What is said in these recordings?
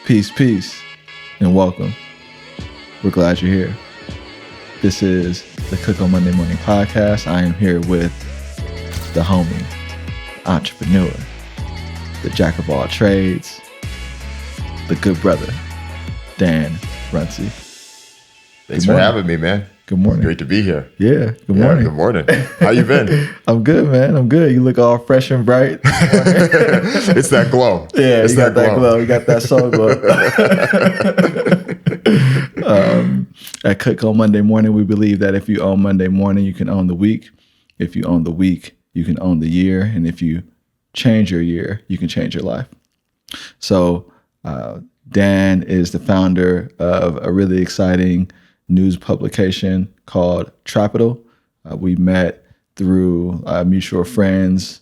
Peace, peace, and welcome. We're glad you're here. This is the Cook on Monday Morning podcast. I am here with the homie, the entrepreneur, the jack of all trades, the good brother, Dan Runcie. Thanks for having me, man. Good morning. Great to be here. Yeah, good morning. Good morning. How you been? I'm good, man. I'm good. You look all fresh and bright. It's that glow. Yeah, it's you got that glow. You got that soul glow. At Cook on Monday Morning, we believe that if you own Monday morning, you can own the week. If you own the week, you can own the year. And if you change your year, you can change your life. So Dan is the founder of a really exciting news publication called Trapital. We met through mutual friends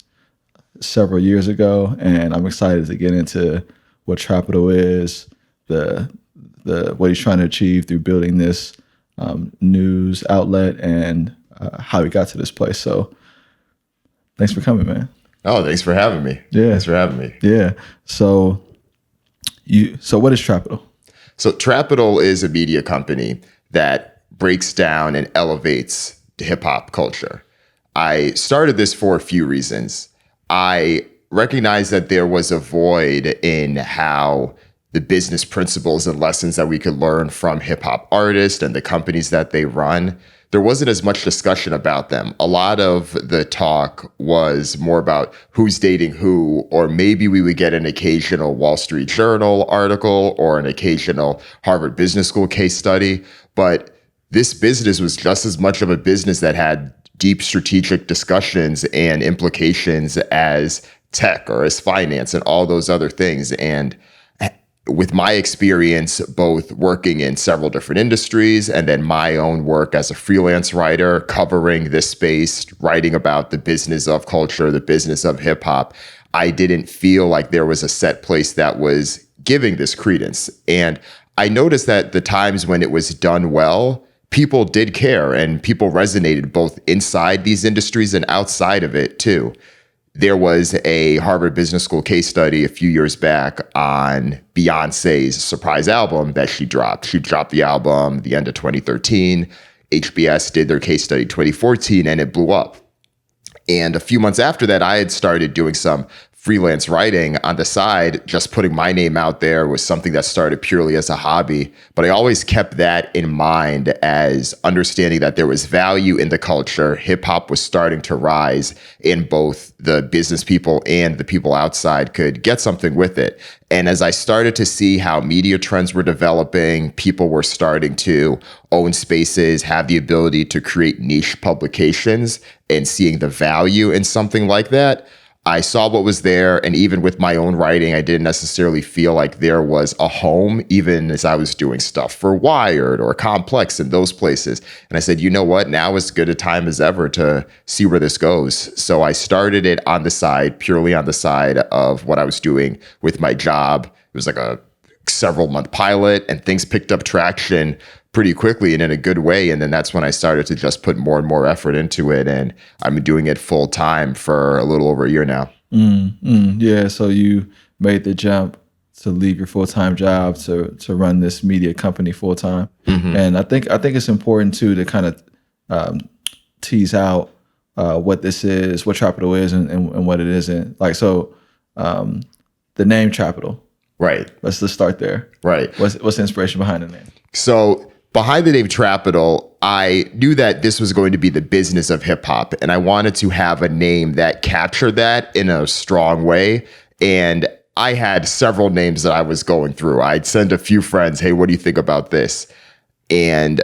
several years ago, and I'm excited to get into what Trapital is, the what he's trying to achieve through building this news outlet, and how he got to this place. So, thanks for coming, man. Oh, thanks for having me. Yeah, thanks for having me. Yeah. So what is Trapital? So Trapital is a media company that breaks down and elevates hip hop culture. I started this for a few reasons. I recognized that there was a void in how the business principles and lessons that we could learn from hip hop artists and the companies that they run, there wasn't as much discussion about them. A lot of the talk was more about who's dating who, or maybe we would get an occasional Wall Street Journal article or an occasional Harvard Business School case study. But this business was just as much of a business that had deep strategic discussions and implications as tech or as finance and all those other things. And with my experience, both working in several different industries and then my own work as a freelance writer, covering this space, writing about the business of culture, the business of hip hop, I didn't feel like there was a set place that was giving this credence. And I noticed that the times when it was done well, people did care and people resonated both inside these industries and outside of it too. There was a Harvard Business School case study a few years back on Beyonce's surprise album that she dropped. She dropped the album the end of 2013. HBS did their case study 2014 and it blew up. And a few months after that, I had started doing some freelance writing on the side. Just putting my name out there was something that started purely as a hobby. But I always kept that in mind as understanding that there was value in the culture. Hip hop was starting to rise, and both the business people and the people outside could get something with it. And as I started to see how media trends were developing, people were starting to own spaces, have the ability to create niche publications, and seeing the value in something like that, I saw what was there. And even with my own writing, I didn't necessarily feel like there was a home, even as I was doing stuff for Wired or Complex and those places. And I said, you know what? Now is as good a time as ever to see where this goes. So I started it on the side, purely on the side of what I was doing with my job. It was like a several month pilot, and things picked up traction pretty quickly and in a good way. And then that's when I started to just put more and more effort into it. And I've been doing it full time for a little over a year now. Yeah. So you made the jump to leave your full-time job to run this media company full time. Mm-hmm. And I think it's important too to kind of tease out what this is, what Trapital is and what it isn't. Like, so the name Trapital. Right. Let's start there. Right. What's the inspiration behind the name? So behind the name Trapital, I knew that this was going to be the business of hip hop, and I wanted to have a name that captured that in a strong way. And I had several names that I was going through. I'd send a few friends, hey, what do you think about this? And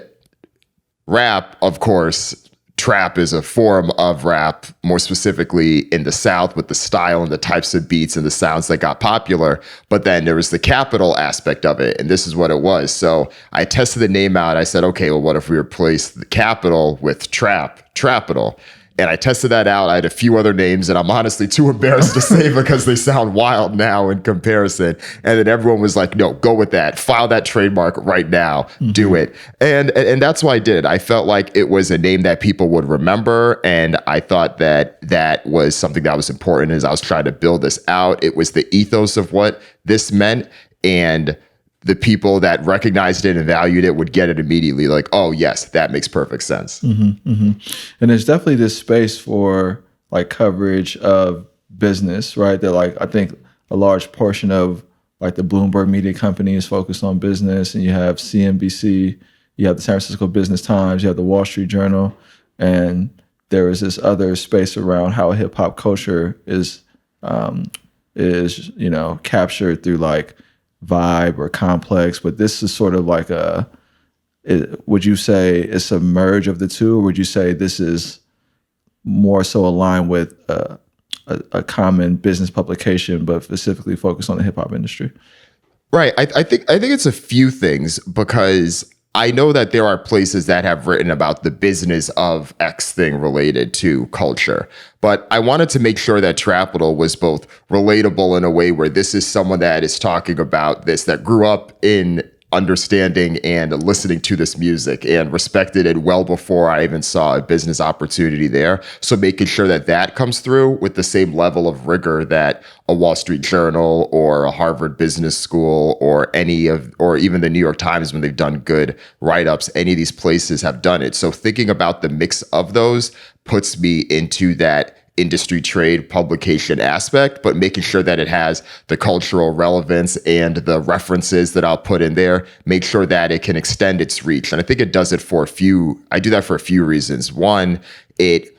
rap, of course, trap is a form of rap, more specifically in the South with the style and the types of beats and the sounds that got popular. But then there was the capital aspect of it, and this is what it was. So I tested the name out. I said, okay, well, what if we replace the capital with Trapital? And I tested that out. I had a few other names that I'm honestly too embarrassed to say because they sound wild now in comparison. And then everyone was like, no, go with that. File that trademark right now. Mm-hmm. Do it. And that's why I did it. I felt like it was a name that people would remember. And I thought that that was something that was important as I was trying to build this out. It was the ethos of what this meant. And the people that recognized it and valued it would get it immediately. Like, oh yes, that makes perfect sense. And there's definitely this space for like coverage of business, right? That like I think a large portion of like the Bloomberg media company is focused on business, and you have CNBC, you have the San Francisco Business Times, you have the Wall Street Journal, and there is this other space around how hip hop culture is captured through like Vibe or Complex. But this is sort of like would you say it's a merge of the two, or would you say this is more so aligned with a common business publication, but specifically focused on the hip hop industry? Right. I think it's a few things, because I know that there are places that have written about the business of X thing related to culture, but I wanted to make sure that Trapital was both relatable in a way where this is someone that is talking about this, that grew up in understanding and listening to this music and respected it well before I even saw a business opportunity there. So making sure that that comes through with the same level of rigor that a Wall Street Journal or a Harvard Business School or even the New York Times, when they've done good write-ups, any of these places have done it. So thinking about the mix of those puts me into that industry trade publication aspect, but making sure that it has the cultural relevance and the references that I'll put in there, make sure that it can extend its reach. And I think it does it I do that for a few reasons. One, it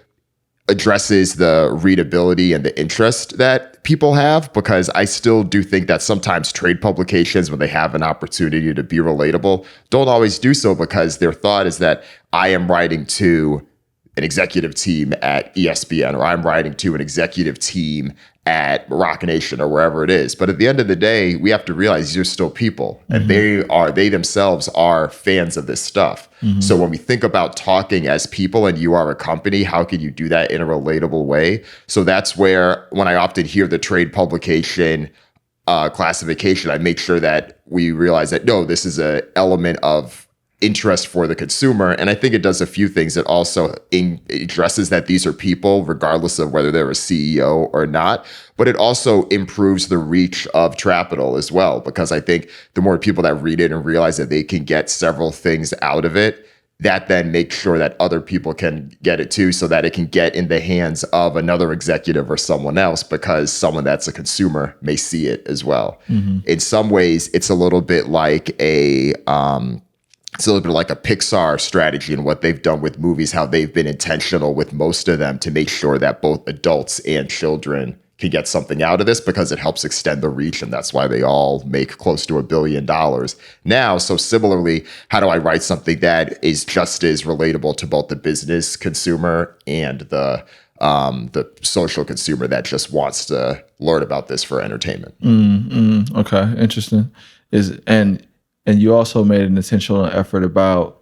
addresses the readability and the interest that people have, because I still do think that sometimes trade publications, when they have an opportunity to be relatable, don't always do so, because their thought is that I am writing to an executive team at ESPN, or I'm writing to an executive team at Rock Nation, or wherever it is. But at the end of the day, we have to realize you're still people, and they themselves are fans of this stuff. So when we think about talking as people and you are a company, how can you do that in a relatable way? So that's where, when I often hear the trade publication classification, I make sure that we realize that, no, this is an element of interest for the consumer. And I think it does a few things. It also addresses that these are people, regardless of whether they're a CEO or not. But it also improves the reach of Trapital as well, because I think the more people that read it and realize that they can get several things out of it, that then makes sure that other people can get it too, so that it can get in the hands of another executive or someone else, because someone that's a consumer may see it as well. In some ways, it's a little bit like a Pixar strategy in what they've done with movies, how they've been intentional with most of them to make sure that both adults and children can get something out of this, because it helps extend the reach. And that's why they all make close to $1 billion now. So similarly, how do I write something that is just as relatable to both the business consumer and the social consumer that just wants to learn about this for entertainment? Okay, interesting. And you also made an intentional effort about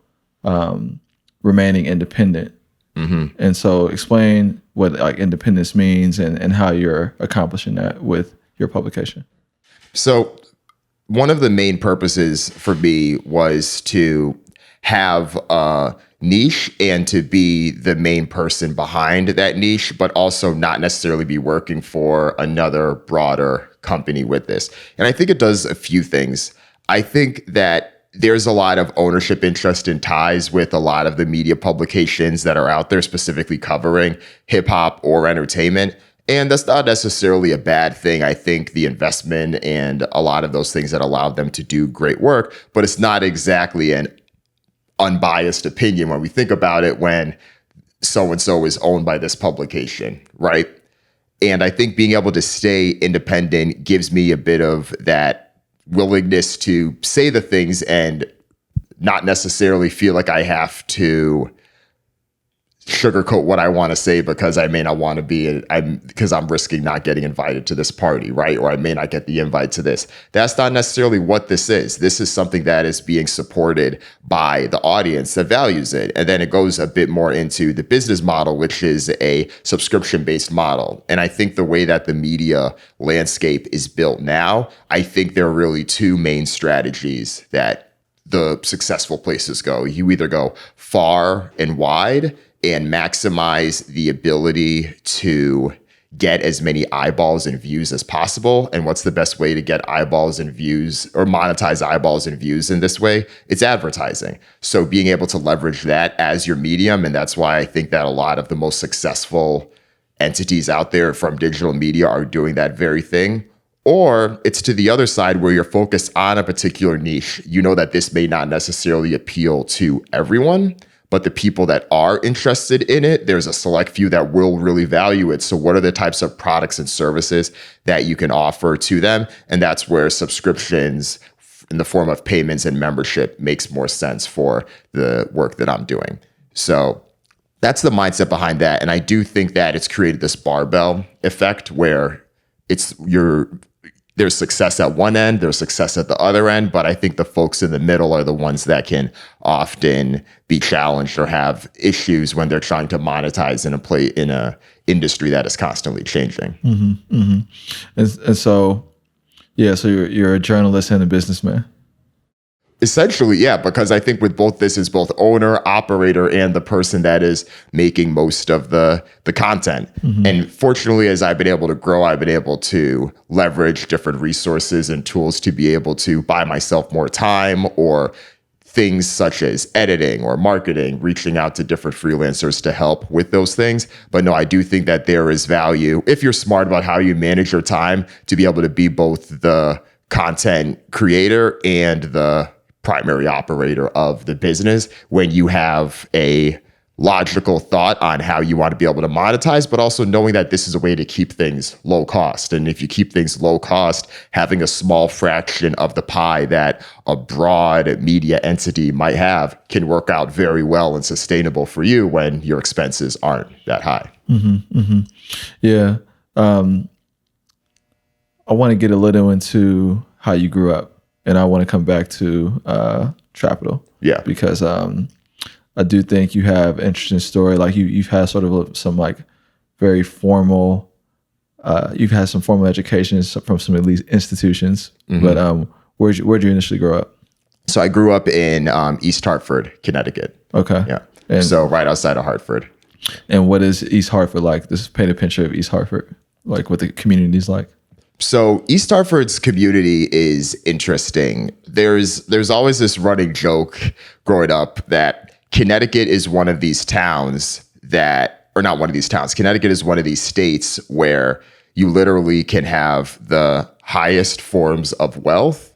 remaining independent. And so explain what like independence means and how you're accomplishing that with your publication. So one of the main purposes for me was to have a niche and to be the main person behind that niche, but also not necessarily be working for another broader company with this. And I think it does a few things. I think that there's a lot of ownership interest and ties with a lot of the media publications that are out there specifically covering hip hop or entertainment. And that's not necessarily a bad thing. I think the investment and a lot of those things that allowed them to do great work, but it's not exactly an unbiased opinion when we think about it, when so-and-so is owned by this publication, right? And I think being able to stay independent gives me a bit of that willingness to say the things and not necessarily feel like I have to sugarcoat what I want to say, because I may not want to be, because I'm risking not getting invited to this party, right? Or I may not get the invite to this. That's not necessarily what this is. This is something that is being supported by the audience that values it. And then it goes a bit more into the business model, which is a subscription-based model. And I think the way that the media landscape is built now, I think there are really two main strategies that the successful places go. You either go far and wide and maximize the ability to get as many eyeballs and views as possible. And what's the best way to get eyeballs and views or monetize eyeballs and views in this way? It's advertising. So being able to leverage that as your medium. And that's why I think that a lot of the most successful entities out there from digital media are doing that very thing. Or it's to the other side where you're focused on a particular niche. You know that this may not necessarily appeal to everyone, but the people that are interested in it, there's a select few that will really value it. So what are the types of products and services that you can offer to them? And that's where subscriptions in the form of payments and membership makes more sense for the work that I'm doing. So that's the mindset behind that. And I do think that it's created this barbell effect where there's success at one end, there's success at the other end, but I think the folks in the middle are the ones that can often be challenged or have issues when they're trying to monetize in a industry that is constantly changing. Mm-hmm, mm-hmm. And so, yeah, so you're a journalist and a businessman. Essentially, yeah, because I think with both, this is both owner, operator, and the person that is making most of the content. Mm-hmm. And fortunately, as I've been able to grow, I've been able to leverage different resources and tools to be able to buy myself more time, or things such as editing or marketing, reaching out to different freelancers to help with those things. But no, I do think that there is value, if you're smart about how you manage your time, to be able to be both the content creator and the primary operator of the business when you have a logical thought on how you want to be able to monetize, but also knowing that this is a way to keep things low cost. And if you keep things low cost, having a small fraction of the pie that a broad media entity might have can work out very well and sustainable for you when your expenses aren't that high. Mm-hmm, mm-hmm. Yeah. I want to get a little into how you grew up. And I want to come back to Trapital. Yeah. Because I do think you have an interesting story. Like you've had sort of some like very formal, you've had some formal education from some elite institutions. Mm-hmm. But where'd you initially grow up? So I grew up in East Hartford, Connecticut. Okay. Yeah. And so right outside of Hartford. And what is East Hartford like? Just paint a picture of East Hartford, like what the community is like. So East Hartford's community is interesting. There's always this running joke growing up that Connecticut is one of these towns Connecticut is one of these states where you literally can have the highest forms of wealth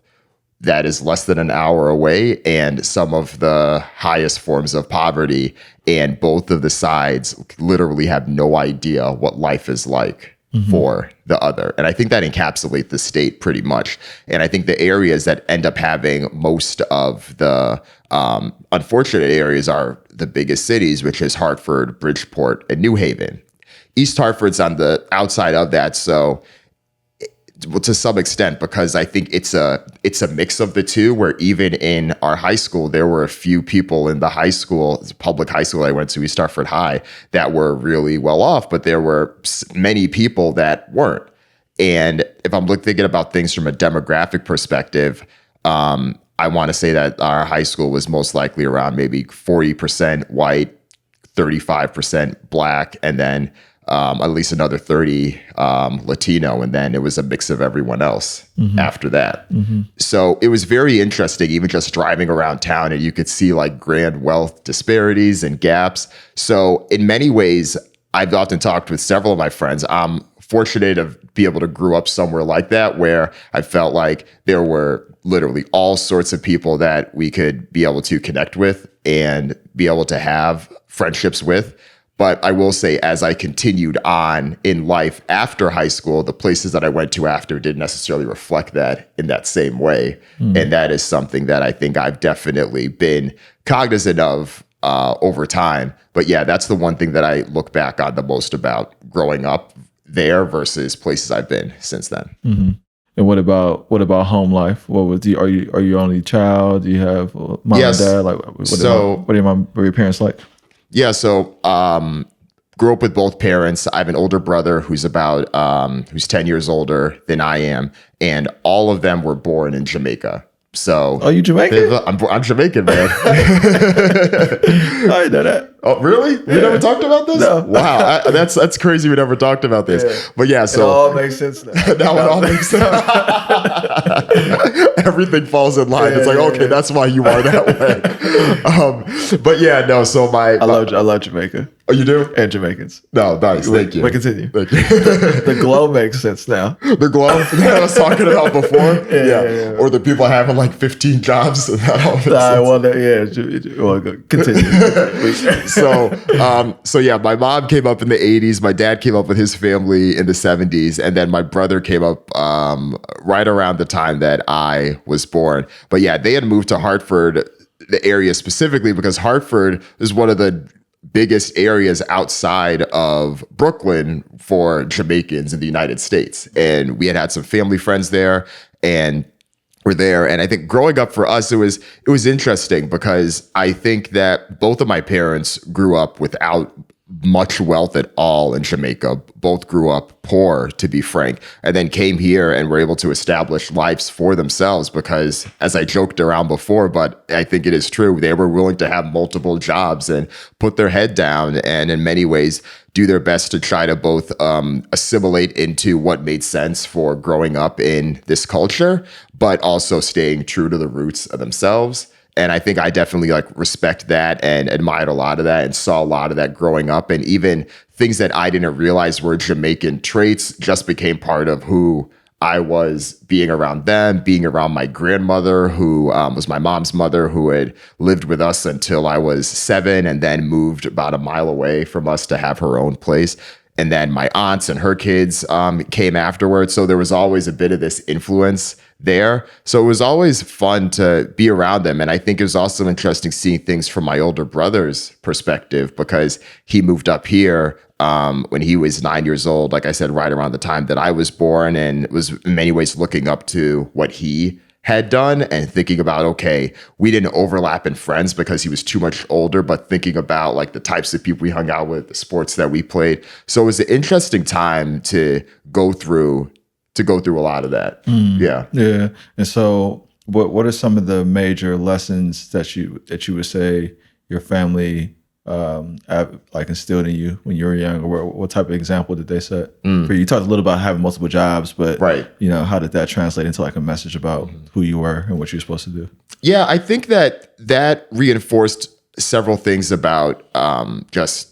that is less than an hour away and some of the highest forms of poverty. And both of the sides literally have no idea what life is like. Mm-hmm. For the other. And I think that encapsulates the state pretty much. And I think the areas that end up having most of the unfortunate areas are the biggest cities, which is Hartford, Bridgeport, and New Haven. East Hartford's on the outside of that. So to some extent, because I think it's a mix of the two, where even in our high school, there were a few people in the high school, public high school I went to, East Hartford High, that were really well off, but there were many people that weren't. And if I'm thinking about things from a demographic perspective, I want to say that our high school was most likely around maybe 40% white, 35% black, and then at least another 30 Latino, and then it was a mix of everyone else after that. Mm-hmm. So it was very interesting, even just driving around town, and you could see like grand wealth disparities and gaps. So in many ways, I've often talked with several of my friends. I'm fortunate to be able to grow up somewhere like that, where I felt like there were literally all sorts of people that we could be able to connect with and be able to have friendships with. But I will say, as I continued on in life after high school, the places that I went to after didn't necessarily reflect that in that same way. Mm. And that is something that I think I've definitely been cognizant of over time. But yeah, that's the one thing that I look back on the most about growing up there versus places I've been since then. Mm-hmm. And what about home life? Are you only child? Do you have mom and dad? Like what are your parents like? Yeah, so grew up with both parents. I have an older brother who's 10 years older than I am, and all of them were born in Jamaica. So, oh, you Jamaican? I'm Jamaican, man. I know that. Oh, really? We never talked about this? No. Wow, that's crazy. We never talked about this. Yeah. But yeah, so it all makes sense now. now it all makes sense. Everything falls in line. It's like, okay, that's why you are that way. But yeah, no. So I love Jamaica. Oh, you do? And Jamaicans. No, nice. Thank you. But continue. Thank you. The glow makes sense now. The glow that I was talking about before. Yeah. Or the people having like 15 jobs. That all makes sense. Well, continue. So yeah, my mom came up in the 80s. My dad came up with his family in the 70s. And then my brother came up right around the time that I was born. But yeah, they had moved to Hartford, the area specifically, because Hartford is one of the biggest areas outside of Brooklyn for Jamaicans in the United States. And we had some family friends there and were there. And I think growing up for us, it was interesting because I think that both of my parents grew up without much wealth at all in Jamaica. Both grew up poor, to be frank, and then came here and were able to establish lives for themselves because, as I joked around before, but I think it is true, they were willing to have multiple jobs and put their head down and in many ways do their best to try to both assimilate into what made sense for growing up in this culture, but also staying true to the roots of themselves. And I think I definitely respect that and admired a lot of that and saw a lot of that growing up. And even things that I didn't realize were Jamaican traits just became part of who I was, being around them, being around my grandmother, who was my mom's mother, who had lived with us until I was 7 and then moved about a mile away from us to have her own place. And then my aunts and her kids came afterwards. So there was always a bit of this influence there. So it was always fun to be around them. And I think it was also interesting seeing things from my older brother's perspective because he moved up here when he was 9 years old, like I said, right around the time that I was born, and was in many ways looking up to what he had done and thinking about, okay, we didn't overlap in friends because he was too much older, but thinking about the types of people we hung out with, the sports that we played. So it was an interesting time to go through a lot of that. Yeah. Yeah. And so what are some of the major lessons that you would say your family instilled in you when you were young, or what type of example did they set for you? You talked a little about having multiple jobs, but right. How did that translate into a message about who you were and what you were supposed to do? Yeah, I think that reinforced several things about just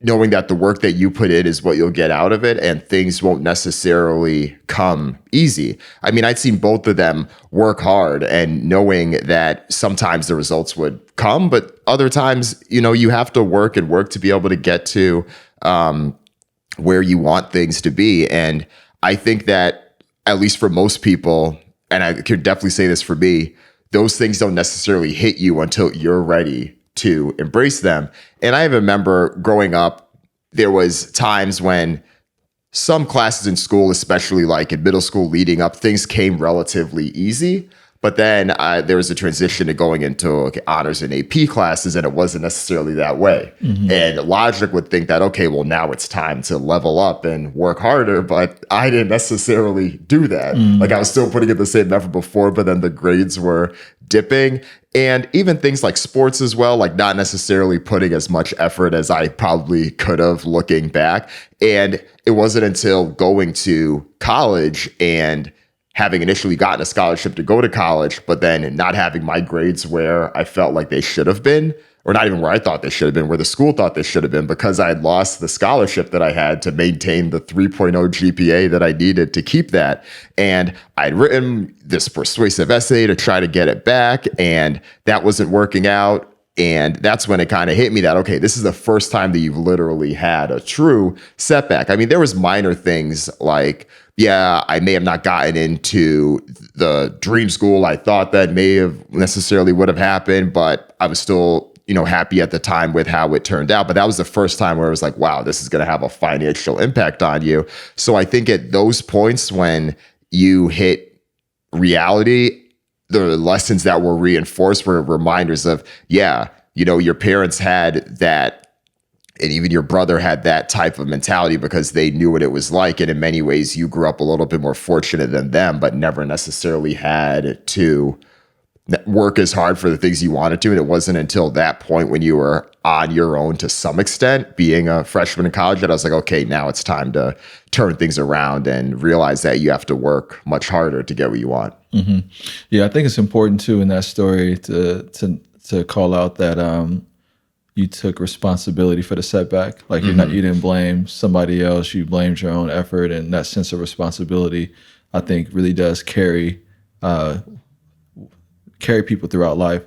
knowing that the work that you put in is what you'll get out of it, and things won't necessarily come easy. I mean, I'd seen both of them work hard, and knowing that sometimes the results would come, but other times, you have to work to be able to get to where you want things to be. And I think that, at least for most people, and I could definitely say this for me, those things don't necessarily hit you until you're ready to embrace them. And I remember growing up, there was times when some classes in school, especially in middle school leading up, things came relatively easy. But then there was a transition to going into honors and AP classes, and it wasn't necessarily that way. Mm-hmm. And logic would think that, okay, well, now it's time to level up and work harder. But I didn't necessarily do that. Mm-hmm. I was still putting in the same effort before, but then the grades were dipping. And even things like sports as well, not necessarily putting as much effort as I probably could have looking back. And it wasn't until going to college and having initially gotten a scholarship to go to college, but then not having my grades where I felt like they should have been, or not even where I thought they should have been, where the school thought they should have been, because I had lost the scholarship that I had to maintain the 3.0 GPA that I needed to keep that. And I'd written this persuasive essay to try to get it back, and that wasn't working out. And that's when it kind of hit me that, okay, this is the first time that you've literally had a true setback. I mean, there was minor things like, yeah, I may have not gotten into the dream school I thought that may have necessarily would have happened, but I was still, happy at the time with how it turned out. But that was the first time where it was like, wow, this is going to have a financial impact on you. So I think at those points when you hit reality, the lessons that were reinforced were reminders of, yeah, your parents had that and even your brother had that type of mentality because they knew what it was like. And in many ways, you grew up a little bit more fortunate than them, but never necessarily had to work as hard for the things you wanted to. And it wasn't until that point when you were on your own to some extent, being a freshman in college, that I was like, okay, now it's time to turn things around and realize that you have to work much harder to get what you want. Mm-hmm. Yeah, I think it's important too in that story to call out that you took responsibility for the setback. Like you didn't blame somebody else, you blamed your own effort, and that sense of responsibility, I think, really does carry people throughout life.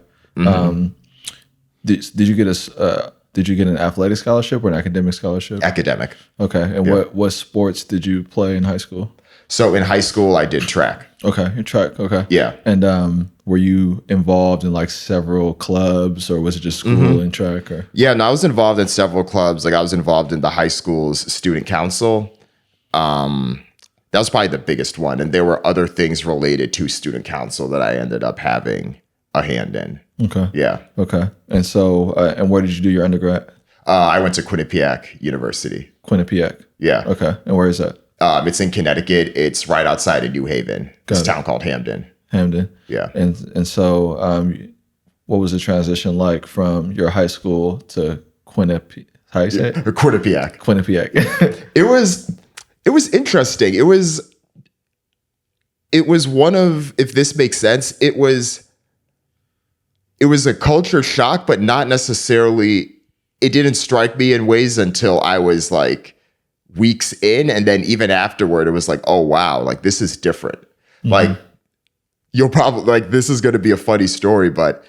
Did you get an athletic scholarship or an academic scholarship? Academic. Okay, and what sports did you play in high school? So in high school, I did track. Okay, your track. Okay. Yeah. And were you involved in like several clubs, or was it just school and track? Or? Yeah, no, I was involved in several clubs. Like I was involved in the high school's student council. That was probably the biggest one. And there were other things related to student council that I ended up having a hand in. Okay. Yeah. Okay. And so, and where did you do your undergrad? I went to Quinnipiac University. Quinnipiac. Yeah. Okay. And where is that? It's in Connecticut. It's right outside of New Haven. It's a town called Hamden. Hamden. Yeah. And so, what was the transition like from your high school to Quinnipiac? How you say it? Quinnipiac. Quinnipiac. It was interesting. It was one of, if this makes sense, it was a culture shock, but not necessarily, it didn't strike me in ways until I was like weeks in. And then even afterward, it was like, oh, wow, like this is different. Like you'll probably, like, this is going to be a funny story, but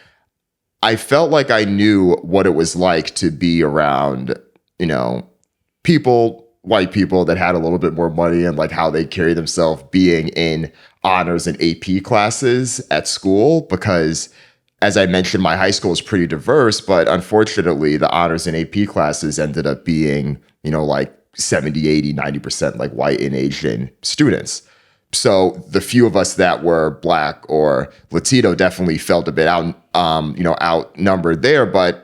I felt like I knew what it was like to be around, white people that had a little bit more money and like how they carry themselves being in honors and AP classes at school. Because as I mentioned, my high school is pretty diverse, but unfortunately the honors and AP classes ended up being, like 70, 80, 90% like white and Asian students. So the few of us that were Black or Latino definitely felt a bit outnumbered there, but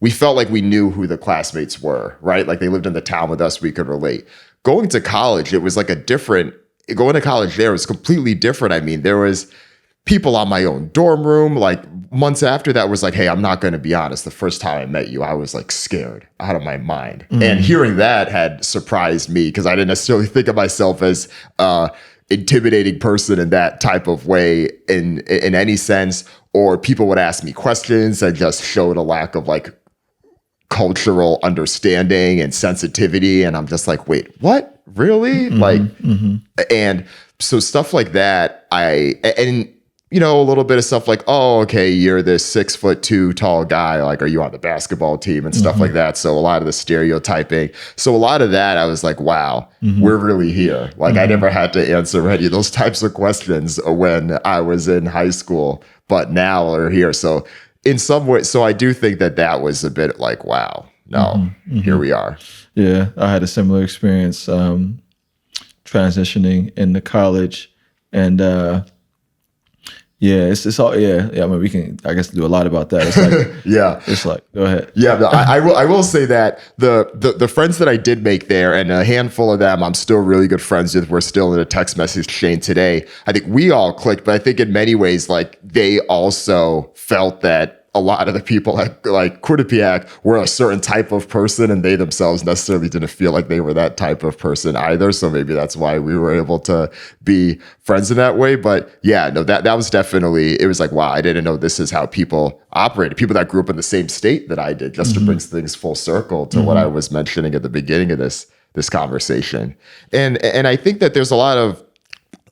we felt like we knew who the classmates were, right? Like they lived in the town with us, we could relate. Going to college, it was like going to college there was completely different. I mean, there was people on my own dorm room, like months after that was like, hey, I'm not going to be honest. The first time I met you, I was like scared out of my mind. And hearing that had surprised me because I didn't necessarily think of myself as intimidating person in that type of way in any sense. Or people would ask me questions that just showed a lack of like cultural understanding and sensitivity. And I'm just like, wait, what? Really? And so stuff like that, a little bit of stuff like, oh, okay, you're this 6'2" tall guy. Like, are you on the basketball team and stuff like that? So a lot of the stereotyping. So a lot of that, I was like, wow, we're really here. Like I never had to answer any of those types of questions when I was in high school, but now we're here. So in some way, so I do think that was a bit like, wow, no, here we are. Yeah, I had a similar experience transitioning into college, and it's all I mean, we can I guess do a lot about that. It's like it's like go ahead. Yeah, no, I will say that the friends that I did make there, and a handful of them I'm still really good friends with. We're still in a text message chain today. I think we all clicked, but I think in many ways, like they also felt that a lot of the people at like Quinnipiac were a certain type of person, and they themselves necessarily didn't feel like they were that type of person either. So maybe that's why we were able to be friends in that way. But yeah, no, that was definitely, it was like, wow, I didn't know this is how people operated. People that grew up in the same state that I did, just to bring things full circle to what I was mentioning at the beginning of this conversation. And I think that there's a lot of,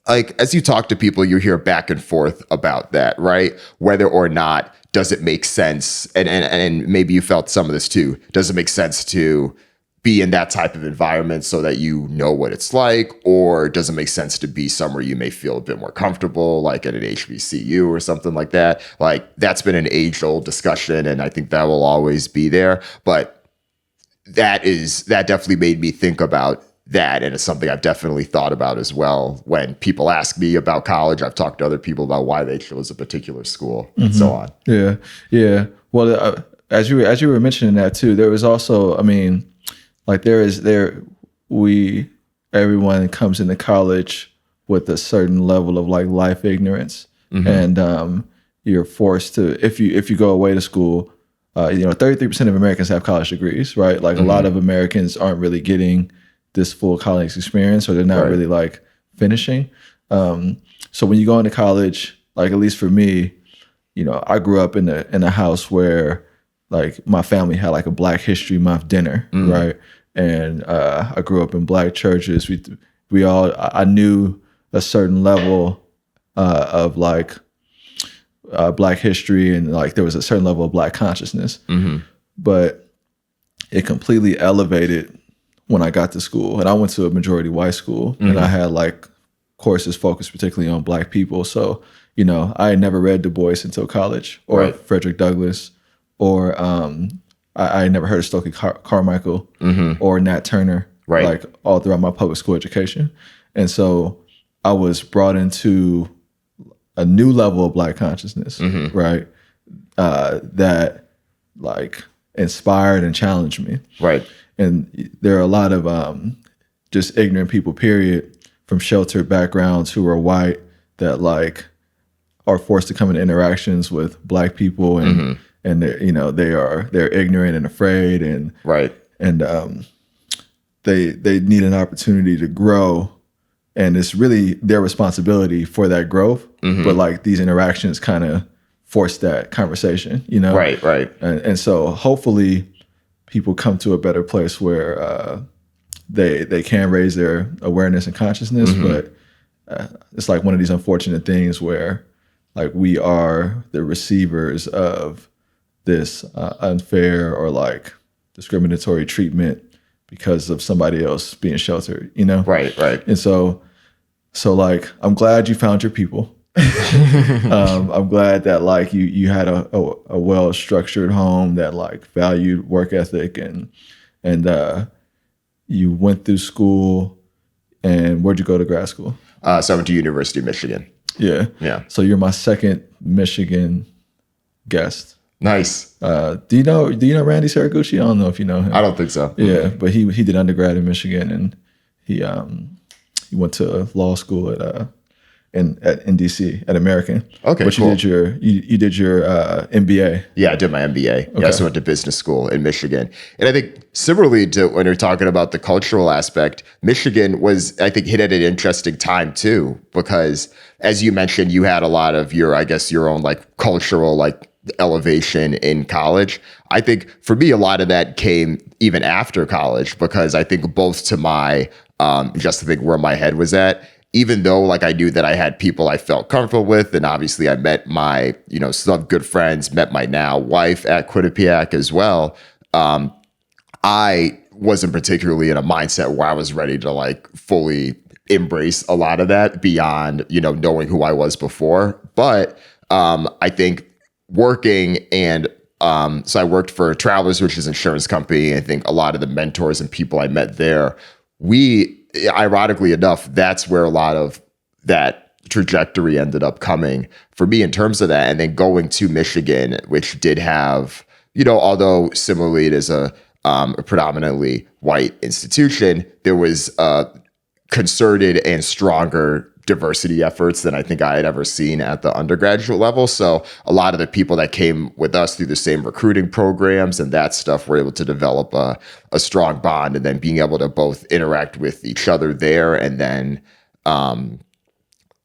like, as you talk to people, you hear back and forth about that, right? Whether or not does it make sense, and maybe you felt some of this too, does it make sense to be in that type of environment so that you know what it's like, or does it make sense to be somewhere you may feel a bit more comfortable, like at an HBCU or something like that? Like that's been an age-old discussion, and I think that will always be there. But that definitely made me think about that, and it's something I've definitely thought about as well. When people ask me about college, I've talked to other people about why they chose a particular school and so on. Yeah. Well, as you were mentioning that too, there was also, I mean, like everyone comes into college with a certain level of like life ignorance, and you're forced to, if you go away to school, 33% of Americans have college degrees, right? Like a lot of Americans aren't really getting this full college experience, or they're not really like finishing. So when you go into college, like at least for me, I grew up in a house where like my family had like a Black History Month dinner, right? And I grew up in Black churches. I knew a certain level of like Black history, and like there was a certain level of Black consciousness. But it completely elevated when I got to school, and I went to a majority white school, and I had like courses focused particularly on Black people. So, I had never read Du Bois until college, or Frederick Douglass, or I had never heard of Stokely Carmichael or Nat Turner, like all throughout my public school education. And so I was brought into a new level of Black consciousness, right? That like inspired and challenged me. Right. And there are a lot of just ignorant people, period, from sheltered backgrounds who are white that like are forced to come into interactions with Black people, and they're ignorant and afraid, and they need an opportunity to grow, and it's really their responsibility for that growth. But like these interactions kind of force that conversation, and so hopefully people come to a better place where they can raise their awareness and consciousness. But it's like one of these unfortunate things where like we are the receivers of this unfair or like discriminatory treatment because of somebody else being sheltered, Right. And so like, I'm glad you found your people. I'm glad that like you had a well-structured home that like valued work ethic, and you went through school. And where'd you go to grad school? So I went to University of Michigan. Yeah. So you're my second Michigan guest. Nice. Do you know Randy Saraguchi? I don't know if you know him. I don't think so. Yeah, but he did undergrad in Michigan, and he went to law school at in DC at American. Okay, but cool. you did your MBA. Yeah, I did my MBA. Okay. Yeah, so I went to business school in Michigan. And I think similarly to when you're talking about the cultural aspect, Michigan was, I think, hit at an interesting time too, because as you mentioned, you had a lot of your own like cultural like elevation in college. I think for me, a lot of that came even after college, because I think both to my, just to think where my head was at, even though like I knew that I had people I felt comfortable with, and obviously I met my, some good friends, met my now wife at Quinnipiac as well. I wasn't particularly in a mindset where I was ready to like fully embrace a lot of that beyond, knowing who I was before. But I think working and so I worked for Travelers, which is an insurance company. I think a lot of the mentors and people I met there, ironically enough, that's where a lot of that trajectory ended up coming for me in terms of that. And then going to Michigan, which did have, although similarly it is a predominantly white institution, there was concerted and stronger diversity efforts than I think I had ever seen at the undergraduate level. So a lot of the people that came with us through the same recruiting programs and that stuff were able to develop a strong bond, and then being able to both interact with each other there, and then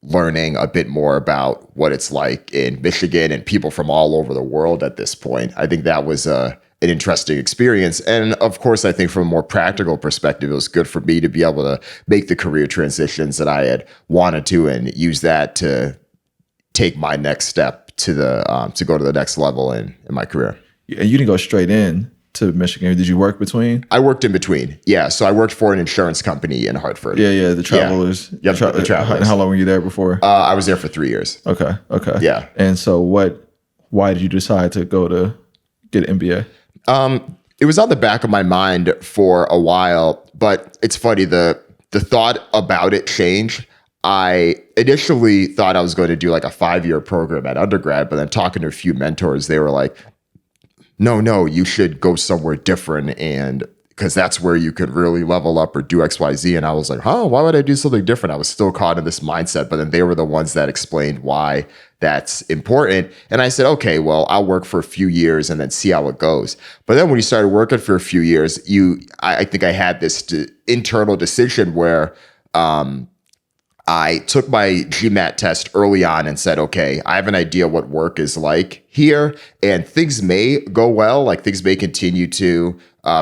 learning a bit more about what it's like in Michigan and people from all over the world at this point. I think that was an interesting experience. And of course, I think from a more practical perspective, it was good for me to be able to make the career transitions that I had wanted to, and use that to take my next step to go to the next level in my career. And you didn't go straight in to Michigan. Did you work between? I worked in between. Yeah. So I worked for an insurance company in Hartford. Yeah. The Travelers. Yeah. Yep, the Travelers. And how long were you there before? I was there for 3 years. Okay. Yeah. And so why did you decide to go to get an MBA? It was on the back of my mind for a while, but it's funny, the thought about it changed. I initially thought I was going to do like a 5-year program at undergrad, but then talking to a few mentors, they were like, no, you should go somewhere different, and because that's where you could really level up or do XYZ. And I was like, why would I do something different? I was still caught in this mindset, but then they were the ones that explained why that's important. And I said, okay, well, I'll work for a few years and then see how it goes. But then when you started working for a few years, I think I had this internal decision where I took my GMAT test early on and said, okay, I have an idea what work is like here, and things may go well, like things may continue to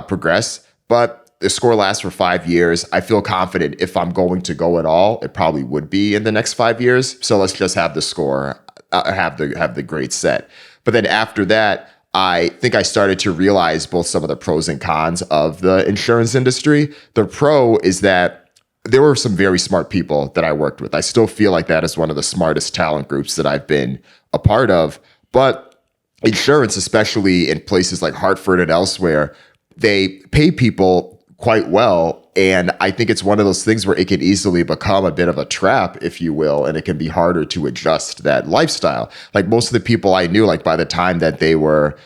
progress, but the score lasts for 5 years. I feel confident if I'm going to go at all, it probably would be in the next 5 years. So let's just have the score, have the grade set. But then after that, I think I started to realize both some of the pros and cons of the insurance industry. The pro is that there were some very smart people that I worked with. I still feel like that is one of the smartest talent groups that I've been a part of. But insurance, especially in places like Hartford and elsewhere, they pay people quite well. And I think it's one of those things where it can easily become a bit of a trap, if you will, and it can be harder to adjust that lifestyle. Like most of the people I knew, like by the time that they were,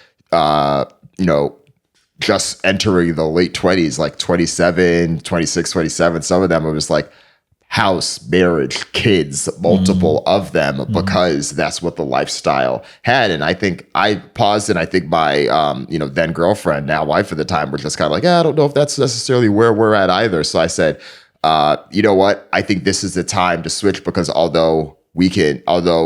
just entering the late 20s, like 27, 26, 27, some of them it was like house, marriage, kids, multiple of them, because that's what the lifestyle had. And I think I paused, and I think my then girlfriend, now wife at the time, were just kind of like, I don't know if that's necessarily where we're at either. So I said, you know what? I think this is the time to switch, because although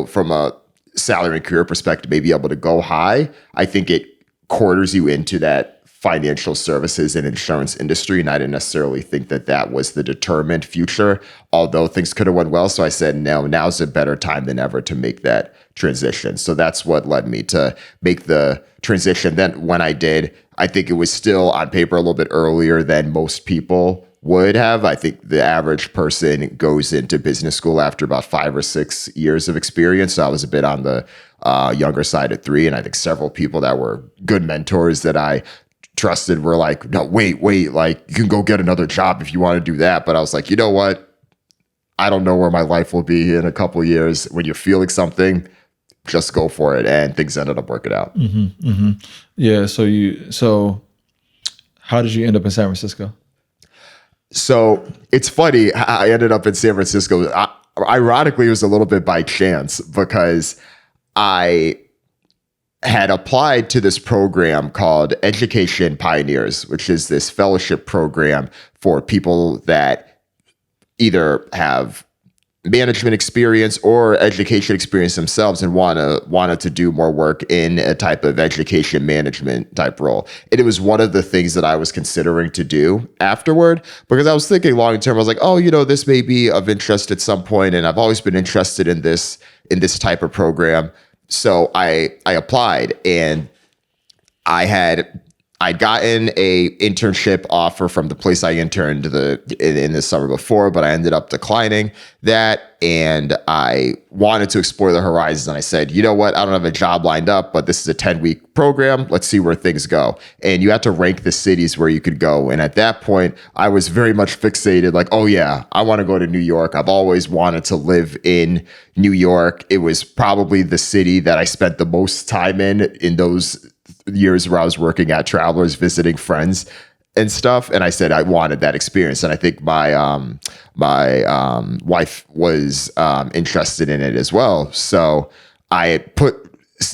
from a salary and career perspective may be able to go high, I think it quarters you into that financial services and insurance industry. And I didn't necessarily think that that was the determined future, although things could have went well. So I said, no, now's a better time than ever to make that transition. So that's what led me to make the transition. Then when I did, I think it was still on paper a little bit earlier than most people would have. I think the average person goes into business school after about 5 or 6 years of experience. So I was a bit on the younger side at 3. And I think several people that were good mentors that I trusted were like, no, wait, like you can go get another job if you want to do that. But I was like, you know what? I don't know where my life will be in a couple of years. When you're feeling something, just go for it. And things ended up working out. Mm-hmm, mm-hmm. Yeah. So how did you end up in San Francisco? So it's funny. I ended up in San Francisco. Ironically, it was a little bit by chance, because I had applied to this program called Education Pioneers, which is this fellowship program for people that either have management experience or education experience themselves and wanted to do more work in a type of education management type role. And it was one of the things that I was considering to do afterward, because I was thinking long term. I was like, this may be of interest at some point, and I've always been interested in this type of program. So I applied, and I'd gotten a internship offer from the place I interned in the summer before, but I ended up declining that, and I wanted to explore the horizons. And I said, you know what? I don't have a job lined up, but this is a 10-week program. Let's see where things go. And you had to rank the cities where you could go. And at that point, I was very much fixated, like, oh yeah, I want to go to New York. I've always wanted to live in New York. It was probably the city that I spent the most time in those years where I was working at Travelers, visiting friends and stuff. And I said I wanted that experience. And I think my wife was interested in it as well. So I put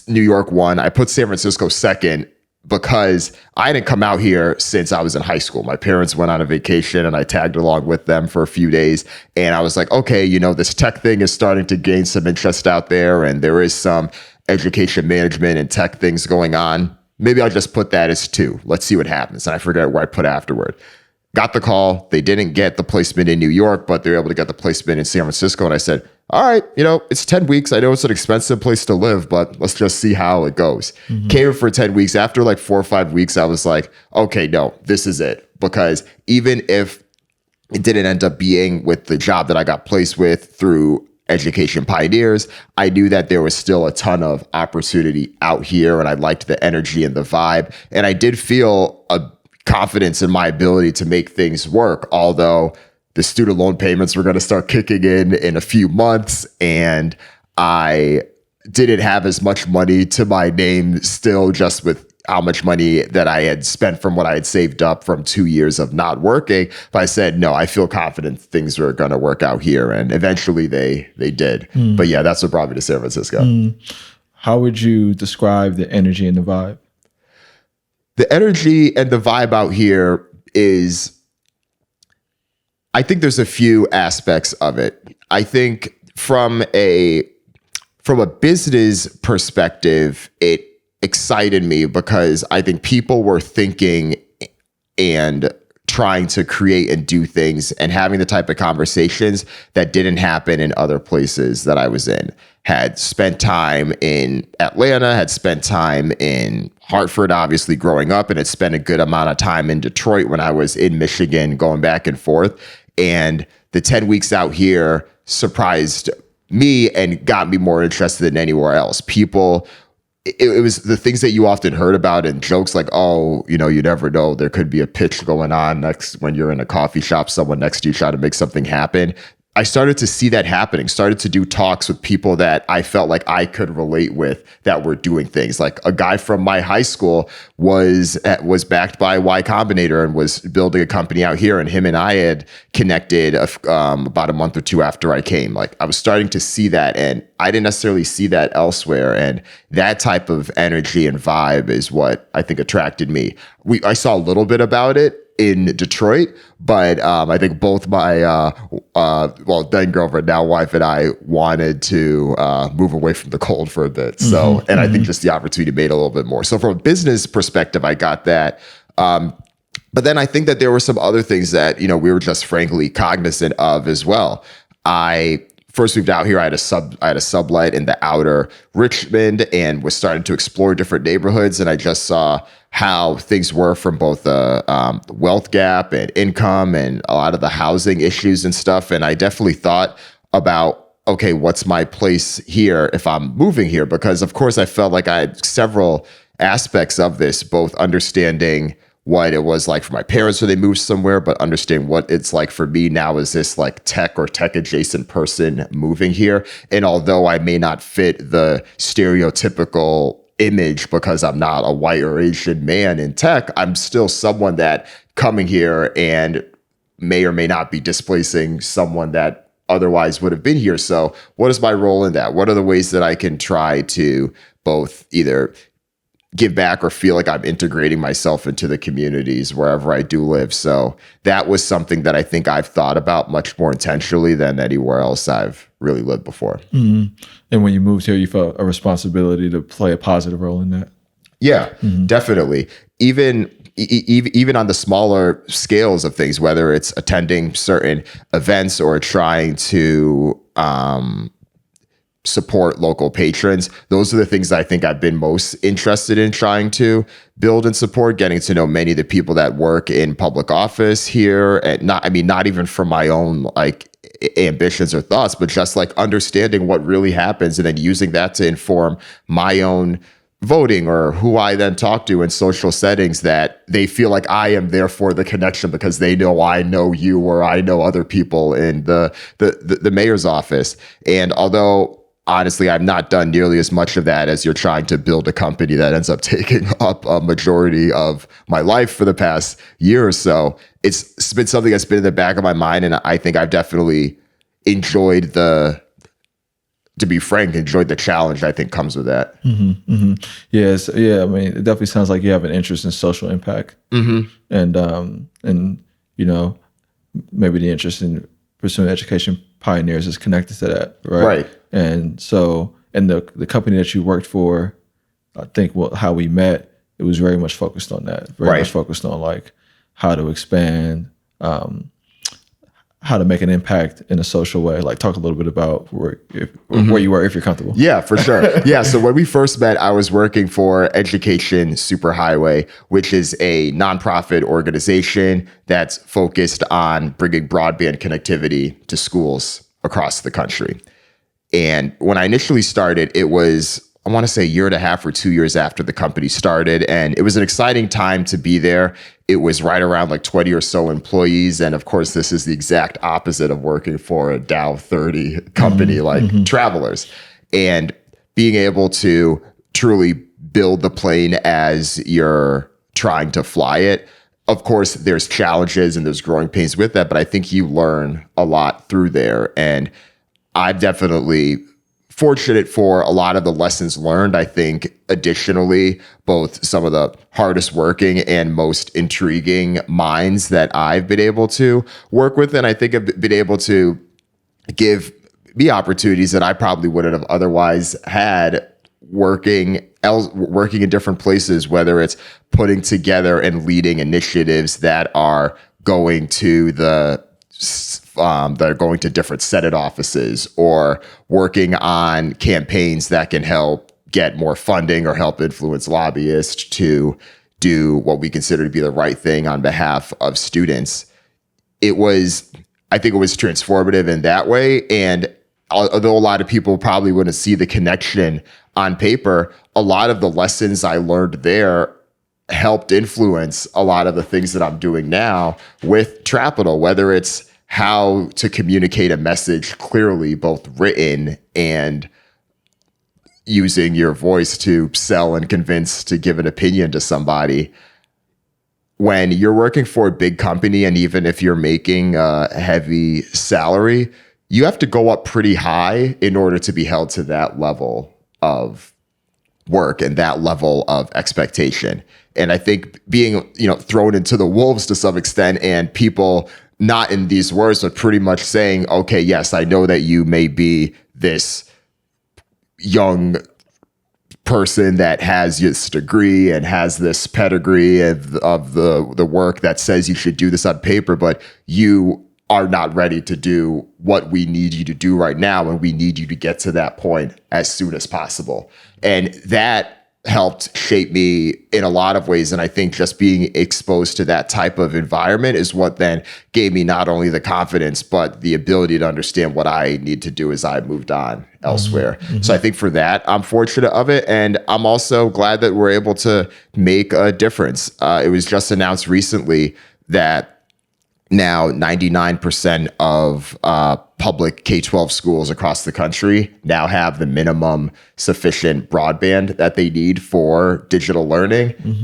New York 1. I put San Francisco 2nd, because I didn't come out here since I was in high school. My parents went on a vacation, and I tagged along with them for a few days. And I was like, okay, this tech thing is starting to gain some interest out there, and there is some education management and tech things going on. Maybe I'll just put that as 2. Let's see what happens. And I forget where I put afterward. Got the call. They didn't get the placement in New York, but they were able to get the placement in San Francisco. And I said, all right, it's 10 weeks. I know it's an expensive place to live, but let's just see how it goes. Mm-hmm. Came for 10 weeks. After like 4 or 5 weeks, I was like, okay, no, this is it. Because even if it didn't end up being with the job that I got placed with through Education Pioneers, I knew that there was still a ton of opportunity out here, and I liked the energy and the vibe. And I did feel a confidence in my ability to make things work, although the student loan payments were going to start kicking in a few months, and I didn't have as much money to my name still, just with how much money that I had spent from what I had saved up from 2 years of not working. But I said, no, I feel confident things are going to work out here. And eventually they did. But yeah, that's what brought me to San Francisco. How would you describe the energy and the vibe? The energy and the vibe out here is, I think there's a few aspects of it. I think from a business perspective, it excited me because I think people were thinking and trying to create and do things and having the type of conversations that didn't happen in other places that I was in. Had spent time in Atlanta, had spent time in Hartford, obviously growing up, and had spent a good amount of time in Detroit when I was in Michigan, going back and forth. And the 10 weeks out here surprised me and got me more interested than anywhere else. People, it was the things that you often heard about in jokes like, oh, you never know, there could be a pitch going on next when you're in a coffee shop, someone next to you try to make something happen. I started to see that happening, started to do talks with people that I felt like I could relate with that were doing things. Like a guy from my high school was backed by Y Combinator and was building a company out here. And him and I had connected about a month or two after I came. Like I was starting to see that, and I didn't necessarily see that elsewhere. And that type of energy and vibe is what I think attracted me. I saw a little bit about it in Detroit, but I think both my then girlfriend, now wife, and I wanted to move away from the cold for a bit. So, and I think just the opportunity made a little bit more. So from a business perspective, I got that. But then I think that there were some other things that, we were just frankly cognizant of as well. I first moved out here, I had a sublet in the outer Richmond and was starting to explore different neighborhoods. And I just saw how things were from both the wealth gap and income and a lot of the housing issues and stuff. And I definitely thought about, okay, what's my place here if I'm moving here? Because of course I felt like I had several aspects of this, both understanding what it was like for my parents when they moved somewhere, but understand what it's like for me now as this like tech or tech adjacent person moving here. And although I may not fit the stereotypical image because I'm not a white or Asian man in tech, I'm still someone that coming here and may or may not be displacing someone that otherwise would have been here. So what is my role in that? What are the ways that I can try to both either give back or feel like I'm integrating myself into the communities wherever I do live? So that was something that I think I've thought about much more intentionally than anywhere else I've really lived before. Mm-hmm. And when you moved here, you felt a responsibility to play a positive role in that? Yeah, definitely. Even on the smaller scales of things, whether it's attending certain events or trying to support local patrons, those are the things that I think I've been most interested in trying to build and support, getting to know many of the people that work in public office here. And not even from my own like ambitions or thoughts, but just like understanding what really happens and then using that to inform my own voting or who I then talk to in social settings, that they feel like I am there for the connection because they know I know you or I know other people in the mayor's office. And although honestly, I've not done nearly as much of that as you're trying to build a company that ends up taking up a majority of my life for the past year or so. It's been something that's been in the back of my mind. And I think I've definitely enjoyed to be frank, enjoyed the challenge I think comes with that. Mm-hmm, mm-hmm. Yes. Yeah. I mean, it definitely sounds like you have an interest in social impact, and maybe the interest in pursuing education pioneers is connected to that. Right. And so, and the company that you worked for, I think how we met, it was very much focused on that. Very much focused on like how to expand, how to make an impact in a social way. Like talk a little bit about where you were, if you're comfortable. Yeah, for sure. Yeah. So when we first met, I was working for Education Superhighway, which is a nonprofit organization that's focused on bringing broadband connectivity to schools across the country. And when I initially started, it was, I want to say, a year and a half or 2 years after the company started. And it was an exciting time to be there. It was right around like 20 or so employees. And of course, this is the exact opposite of working for a Dow 30 company like Travelers. And being able to truly build the plane as you're trying to fly it. Of course, there's challenges and there's growing pains with that, but I think you learn a lot through there. And I'm definitely fortunate for a lot of the lessons learned. I think additionally, both some of the hardest working and most intriguing minds that I've been able to work with, and I think I've been able to give me opportunities that I probably wouldn't have otherwise had working in different places, whether it's putting together and leading initiatives that are going to different Senate offices, or working on campaigns that can help get more funding or help influence lobbyists to do what we consider to be the right thing on behalf of students. I think it was transformative in that way. And although a lot of people probably wouldn't see the connection on paper, a lot of the lessons I learned there helped influence a lot of the things that I'm doing now with Trapital, whether it's how to communicate a message clearly, both written and using your voice to sell and convince, to give an opinion to somebody. When you're working for a big company, and even if you're making a heavy salary, you have to go up pretty high in order to be held to that level of work and that level of expectation. And I think being, thrown into the wolves to some extent, and people not in these words, but pretty much saying, okay, yes, I know that you may be this young person that has this degree and has this pedigree of the work that says you should do this on paper, but you are not ready to do what we need you to do right now, and we need you to get to that point as soon as possible. And that helped shape me in a lot of ways. And I think just being exposed to that type of environment is what then gave me not only the confidence, but the ability to understand what I need to do as I moved on elsewhere. Mm-hmm. So I think for that, I'm fortunate of it. And I'm also glad that we're able to make a difference. It was just announced recently that now 99% of public K-12 schools across the country now have the minimum sufficient broadband that they need for digital learning. Mm-hmm.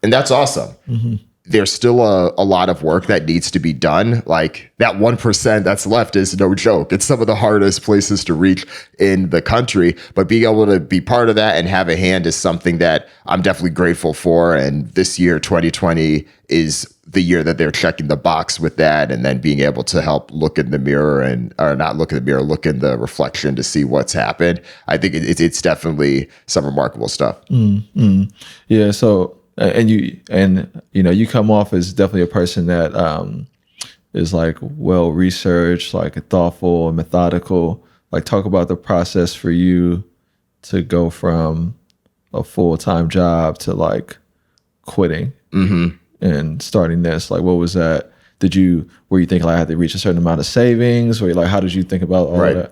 And that's awesome. Mm-hmm. There's still a lot of work that needs to be done. Like that 1% that's left is no joke. It's some of the hardest places to reach in the country, but being able to be part of that and have a hand is something that I'm definitely grateful for. And this year, 2020, is the year that they're checking the box with that, and then being able to help look in the mirror or not look in the mirror, look in the reflection to see what's happened. I think it's definitely some remarkable stuff. Mm-hmm. Yeah. So, and you come off as definitely a person that is like well researched, like thoughtful and methodical. Like, talk about the process for you to go from a full-time job to like quitting. Mm-hmm. And starting this. Like, what was that? Were you thinking like I had to reach a certain amount of savings? Or like, how did you think about all of that?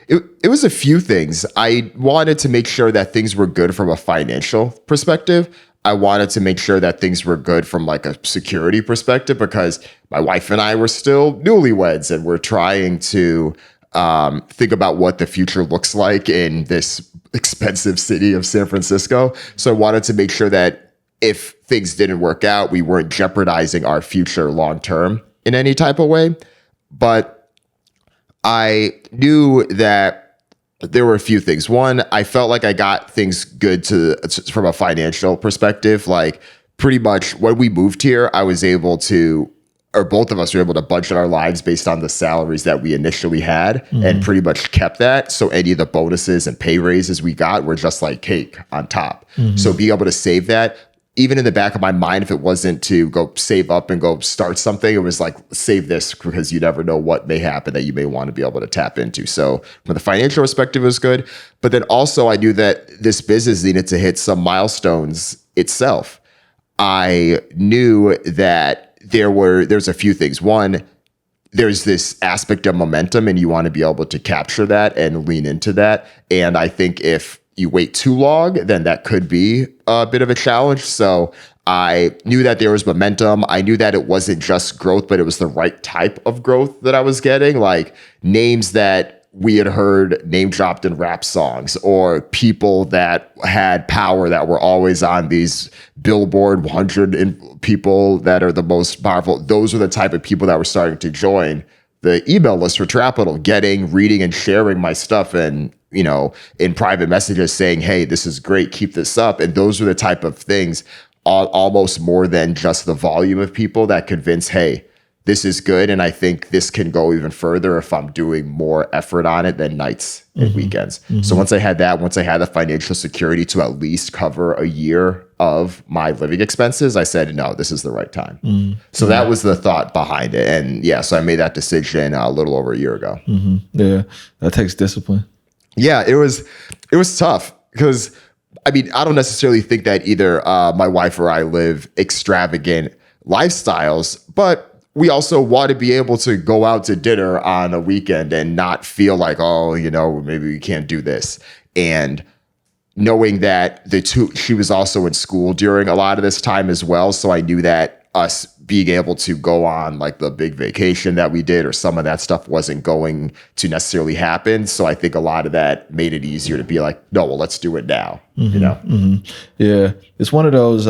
It was a few things. I wanted to make sure that things were good from a financial perspective. I wanted to make sure that things were good from like a security perspective, because my wife and I were still newlyweds and we're trying to think about what the future looks like in this expensive city of San Francisco. So I wanted to make sure that if things didn't work out, we weren't jeopardizing our future long term in any type of way. But I knew that there were a few things. One, I felt like I got things good from a financial perspective. Like, pretty much when we moved here, I was able to, or both of us were able to budget our lives based on the salaries that we initially had, and pretty much kept that. So any of the bonuses and pay raises we got were just like cake on top. Mm-hmm. So being able to save that, even in the back of my mind, if it wasn't to go save up and go start something, it was like, save this because you never know what may happen that you may want to be able to tap into. So from the financial perspective, it was good. But then also I knew that this business needed to hit some milestones itself. I knew that there's a few things. One, there's this aspect of momentum, and you want to be able to capture that and lean into that. And I think if you wait too long, then that could be a bit of a challenge. So I knew that there was momentum. I knew that it wasn't just growth, but it was the right type of growth that I was getting, like names that we had heard name dropped in rap songs, or people that had power that were always on these Billboard 100 people that are the most powerful. Those were the type of people that were starting to join the email list for Trapital, reading and sharing my stuff, and, you know, in private messages saying, hey, this is great, keep this up. And those were the type of things, almost more than just the volume of people, that convince, hey, this is good, and I think this can go even further if I'm doing more effort on it than nights and weekends. So once I had the financial security to at least cover a year of my living expenses, I said, no, this is the right time. So that was the thought behind it. And yeah, so I made that decision a little over a year ago. Yeah, that takes discipline. Yeah, it was tough because, I mean, I don't necessarily think that either my wife or I live extravagant lifestyles, but we also want to be able to go out to dinner on a weekend and not feel like, oh, you know, maybe we can't do this. And knowing that she was also in school during a lot of this time as well. So I knew that us being able to go on like the big vacation that we did, or some of that stuff, wasn't going to necessarily happen. So I think a lot of that made it easier to be like, no, well, let's do it now. You know? Yeah. It's one of those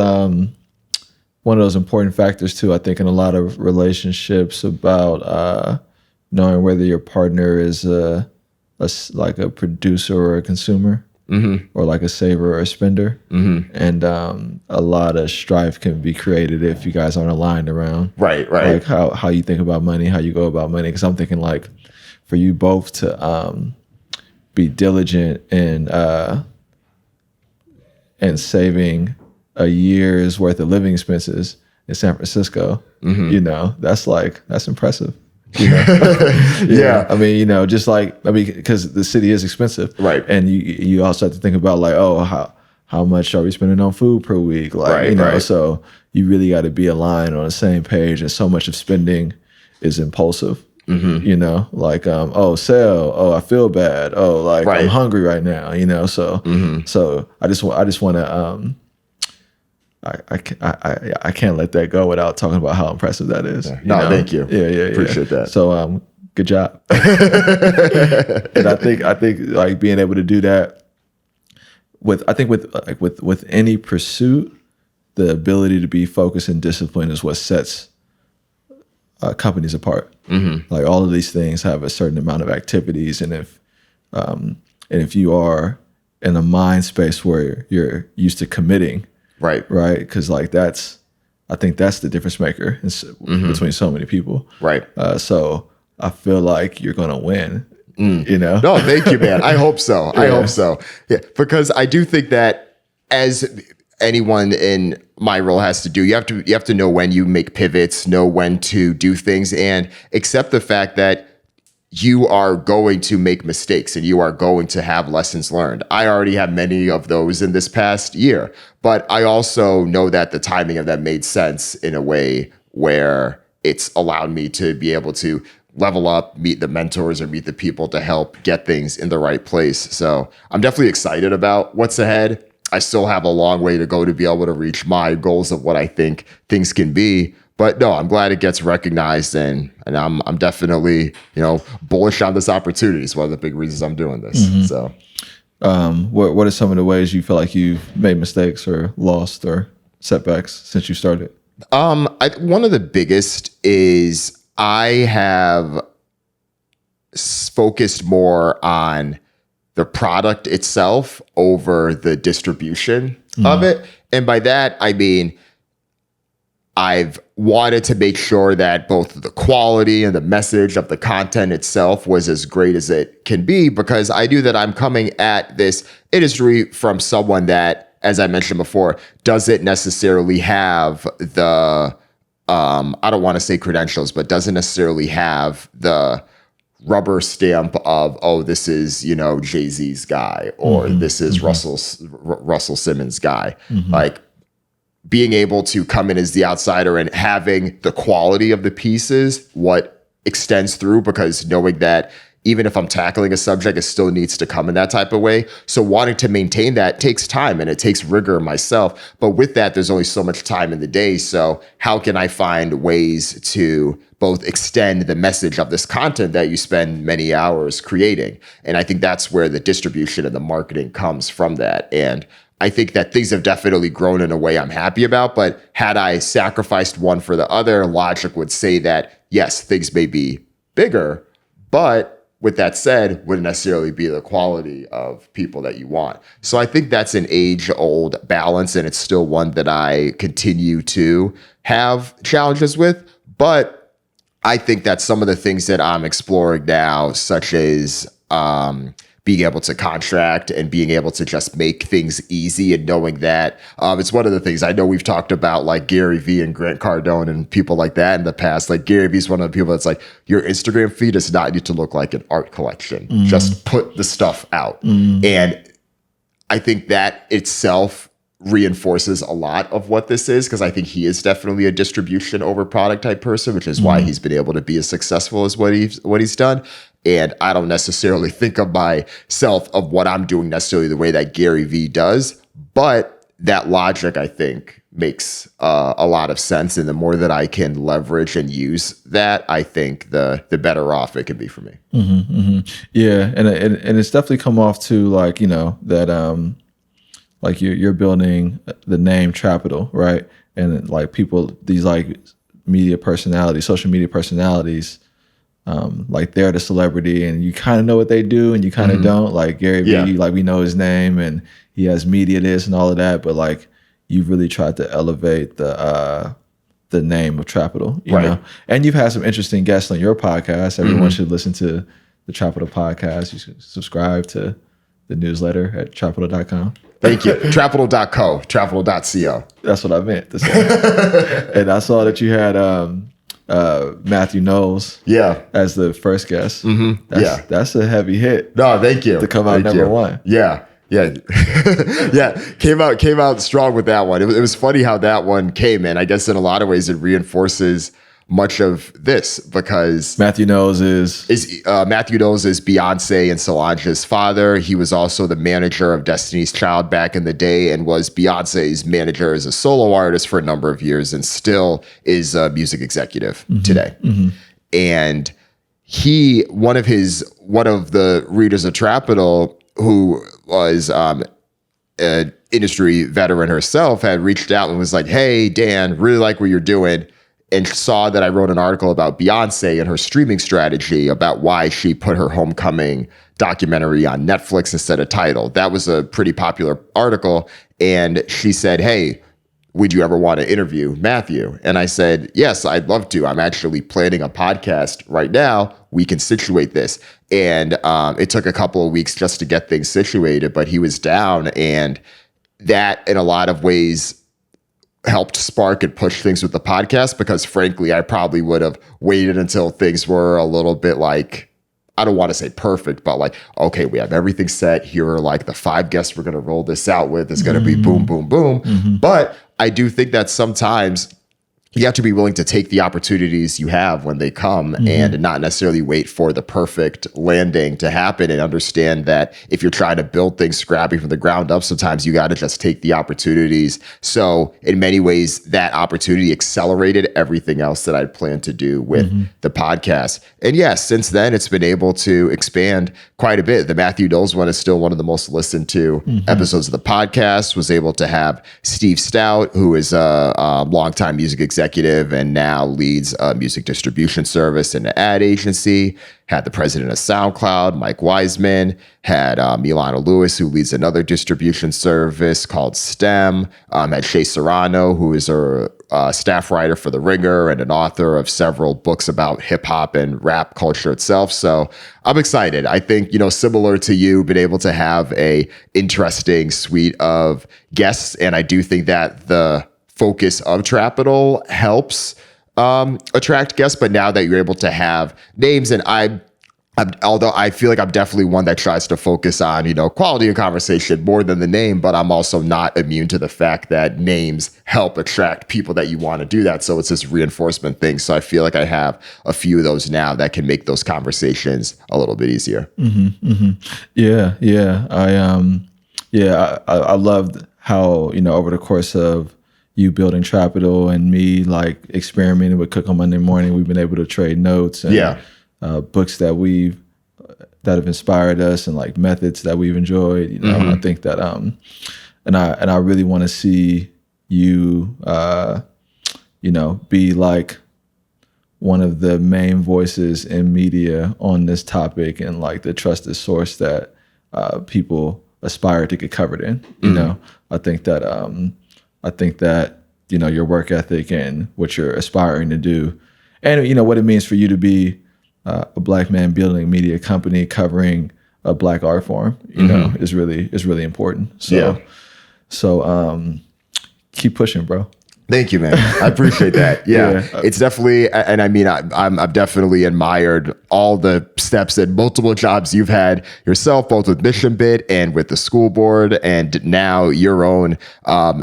important factors too, I think, in a lot of relationships, about knowing whether your partner is like a producer or a consumer, or like a saver or a spender. And a lot of strife can be created if you guys aren't aligned around Right. like how you think about money, how you go about money. Because I'm thinking, like, for you both to be diligent in saving a year's worth of living expenses in San Francisco, you know, that's impressive. You know? Yeah. I mean, you know, just like, I mean, because the city is expensive. Right. And you also have to think about, like, oh, how much are we spending on food per week? Like, you know, so you really got to be aligned on the same page. And so much of spending is impulsive. You know, like, oh, sell, oh, I feel bad, oh, like, I'm hungry right now, you know, so so I just want to I can't let that go without talking about how impressive that is. No, thank you. Yeah. Appreciate that. So good job. And I think like being able to do that with any pursuit, the ability to be focused and disciplined is what sets companies apart. Like, all of these things have a certain amount of activities, and if you are in a mind space where you're used to committing, right, because like I think that's the difference maker between so many people, right. So I feel like you're gonna win. You know? No, thank you, man. I hope so. I hope so. Yeah, because I do think that, as anyone in my role has to do, you have to know when you make pivots, know when to do things, and accept the fact that you are going to make mistakes and you are going to have lessons learned. I already have many of those in this past year, but I also know that the timing of that made sense in a way where it's allowed me to be able to level up, meet the mentors, or meet the people to help get things in the right place. So I'm definitely excited about what's ahead. I still have a long way to go to be able to reach my goals of what I think things can be. But no, I'm glad it gets recognized, and I'm definitely, you know, bullish on this opportunity. It's one of the big reasons I'm doing this. So, what are some of the ways you feel like you've made mistakes or lost or setbacks since you started? One of the biggest is I have focused more on the product itself over the distribution of it. And by that, I mean, I've wanted to make sure that both the quality and the message of the content itself was as great as it can be, because I knew that I'm coming at this industry from someone that, as I mentioned before, doesn't necessarily have the, I don't want to say credentials, but doesn't necessarily have the rubber stamp of, oh, this is, you know, Jay-Z's guy, or this is Russell Simmons' guy. Like, being able to come in as the outsider and having the quality of the pieces, what extends through, because knowing that even if I'm tackling a subject, it still needs to come in that type of way. So wanting to maintain that takes time, and it takes rigor myself. But with that, there's only so much time in the day. So how can I find ways to both extend the message of this content that you spend many hours creating. And I think that's where the distribution and the marketing comes from that. And I think that things have definitely grown in a way I'm happy about. But had I sacrificed one for the other, logic would say that, yes, things may be bigger, but with that said, wouldn't necessarily be the quality of people that you want. So I think that's an age-old balance, and it's still one that I continue to have challenges with. But I think that some of the things that I'm exploring now, such as being able to contract and being able to just make things easy, and knowing that it's one of the things I know we've talked about, like Gary Vee and Grant Cardone and people like that in the past. Like Gary Vee's one of the people that's like, your Instagram feed does not need to look like an art collection. Just put the stuff out. And I think that itself reinforces a lot of what this is, because I think he is definitely a distribution over product type person, which is why he's been able to be as successful as what he's done. And I don't necessarily think of myself of what I'm doing necessarily the way that Gary Vee does, but that logic, I think, makes a lot of sense. And the more that I can leverage and use that, I think the better off it can be for me. Yeah, and it's definitely come off to, like, you know, that like you're building the name Trapital, right? And like people, these like media personalities, social media personalities, like they're the celebrity, and you kind of know what they do and you kind of don't. Like Gary Vee, like we know his name and he has media this and all of that, but like you've really tried to elevate the name of Trapital, you know? And you've had some interesting guests on your podcast. Everyone should listen to the Trapital podcast. You should subscribe to the newsletter at trapital.com. Thank you. Trapital.co, trapital.co. That's what I meant to say. And I saw that you had Matthew Knowles as the first guest. That's a heavy hit. No, thank you. To come out number one. Yeah. Came out strong with that one. It was funny how that one came in. I guess in a lot of ways it reinforces much of this, because Matthew Knowles is Beyonce and Solange's father. He was also the manager of Destiny's Child back in the day, and was Beyonce's manager as a solo artist for a number of years, and still is a music executive today. And one of the readers of Trapital, who was an industry veteran herself, had reached out and was like, "Hey, Dan, really like what you're doing," and saw that I wrote an article about Beyonce and her streaming strategy, about why she put her Homecoming documentary on Netflix instead of Tidal. That was a pretty popular article. And she said, "Hey, would you ever want to interview Matthew?" And I said, "Yes, I'd love to. I'm actually planning a podcast right now. We can situate this." And it took a couple of weeks just to get things situated, but he was down. And that, in a lot of ways, helped spark and push things with the podcast, because frankly, I probably would have waited until things were a little bit like, I don't want to say perfect, but like, okay, we have everything set. Here are like the 5 guests we're going to roll this out with. It's going to be boom, boom, boom. But I do think that sometimes you have to be willing to take the opportunities you have when they come, and not necessarily wait for the perfect landing to happen, and understand that if you're trying to build things scrappy from the ground up, sometimes you got to just take the opportunities. So in many ways, that opportunity accelerated everything else that I'd planned to do with the podcast. And yes, since then, it's been able to expand quite a bit. The Matthew Knowles one is still one of the most listened to episodes of the podcast. Was able to have Steve Stout, who is a longtime music executive and now leads a music distribution service and an ad agency. Had the president of SoundCloud, Mike Wiseman. Had Milana Lewis, who leads another distribution service called STEM. Had Shay Serrano, who is a staff writer for The Ringer and an author of several books about hip hop and rap culture itself. So I'm excited. I think, similar to you, been able to have a interesting suite of guests. And I do think that the focus of Trapital helps attract guests. But now that you're able to have names, and although I feel like I'm definitely one that tries to focus on, quality of conversation more than the name, but I'm also not immune to the fact that names help attract people that you want to do that. So it's this reinforcement thing. So I feel like I have a few of those now that can make those conversations a little bit easier. Yeah. I loved how, over the course of, you building Trapital and me like experimenting with Cook on Monday Morning, we've been able to trade notes and books that have inspired us and like methods that we've enjoyed. You know, I think that and I really want to see you be like one of the main voices in media on this topic and like the trusted source that people aspire to get covered in. You know, I think that your work ethic and what you're aspiring to do, and what it means for you to be a Black man building a media company covering a Black art form, is really important. So keep pushing, bro. Thank you, man. I appreciate that. Yeah. It's definitely, and I mean, I've definitely admired all the steps and multiple jobs you've had yourself, both with Mission Bit and with the school board, and now your own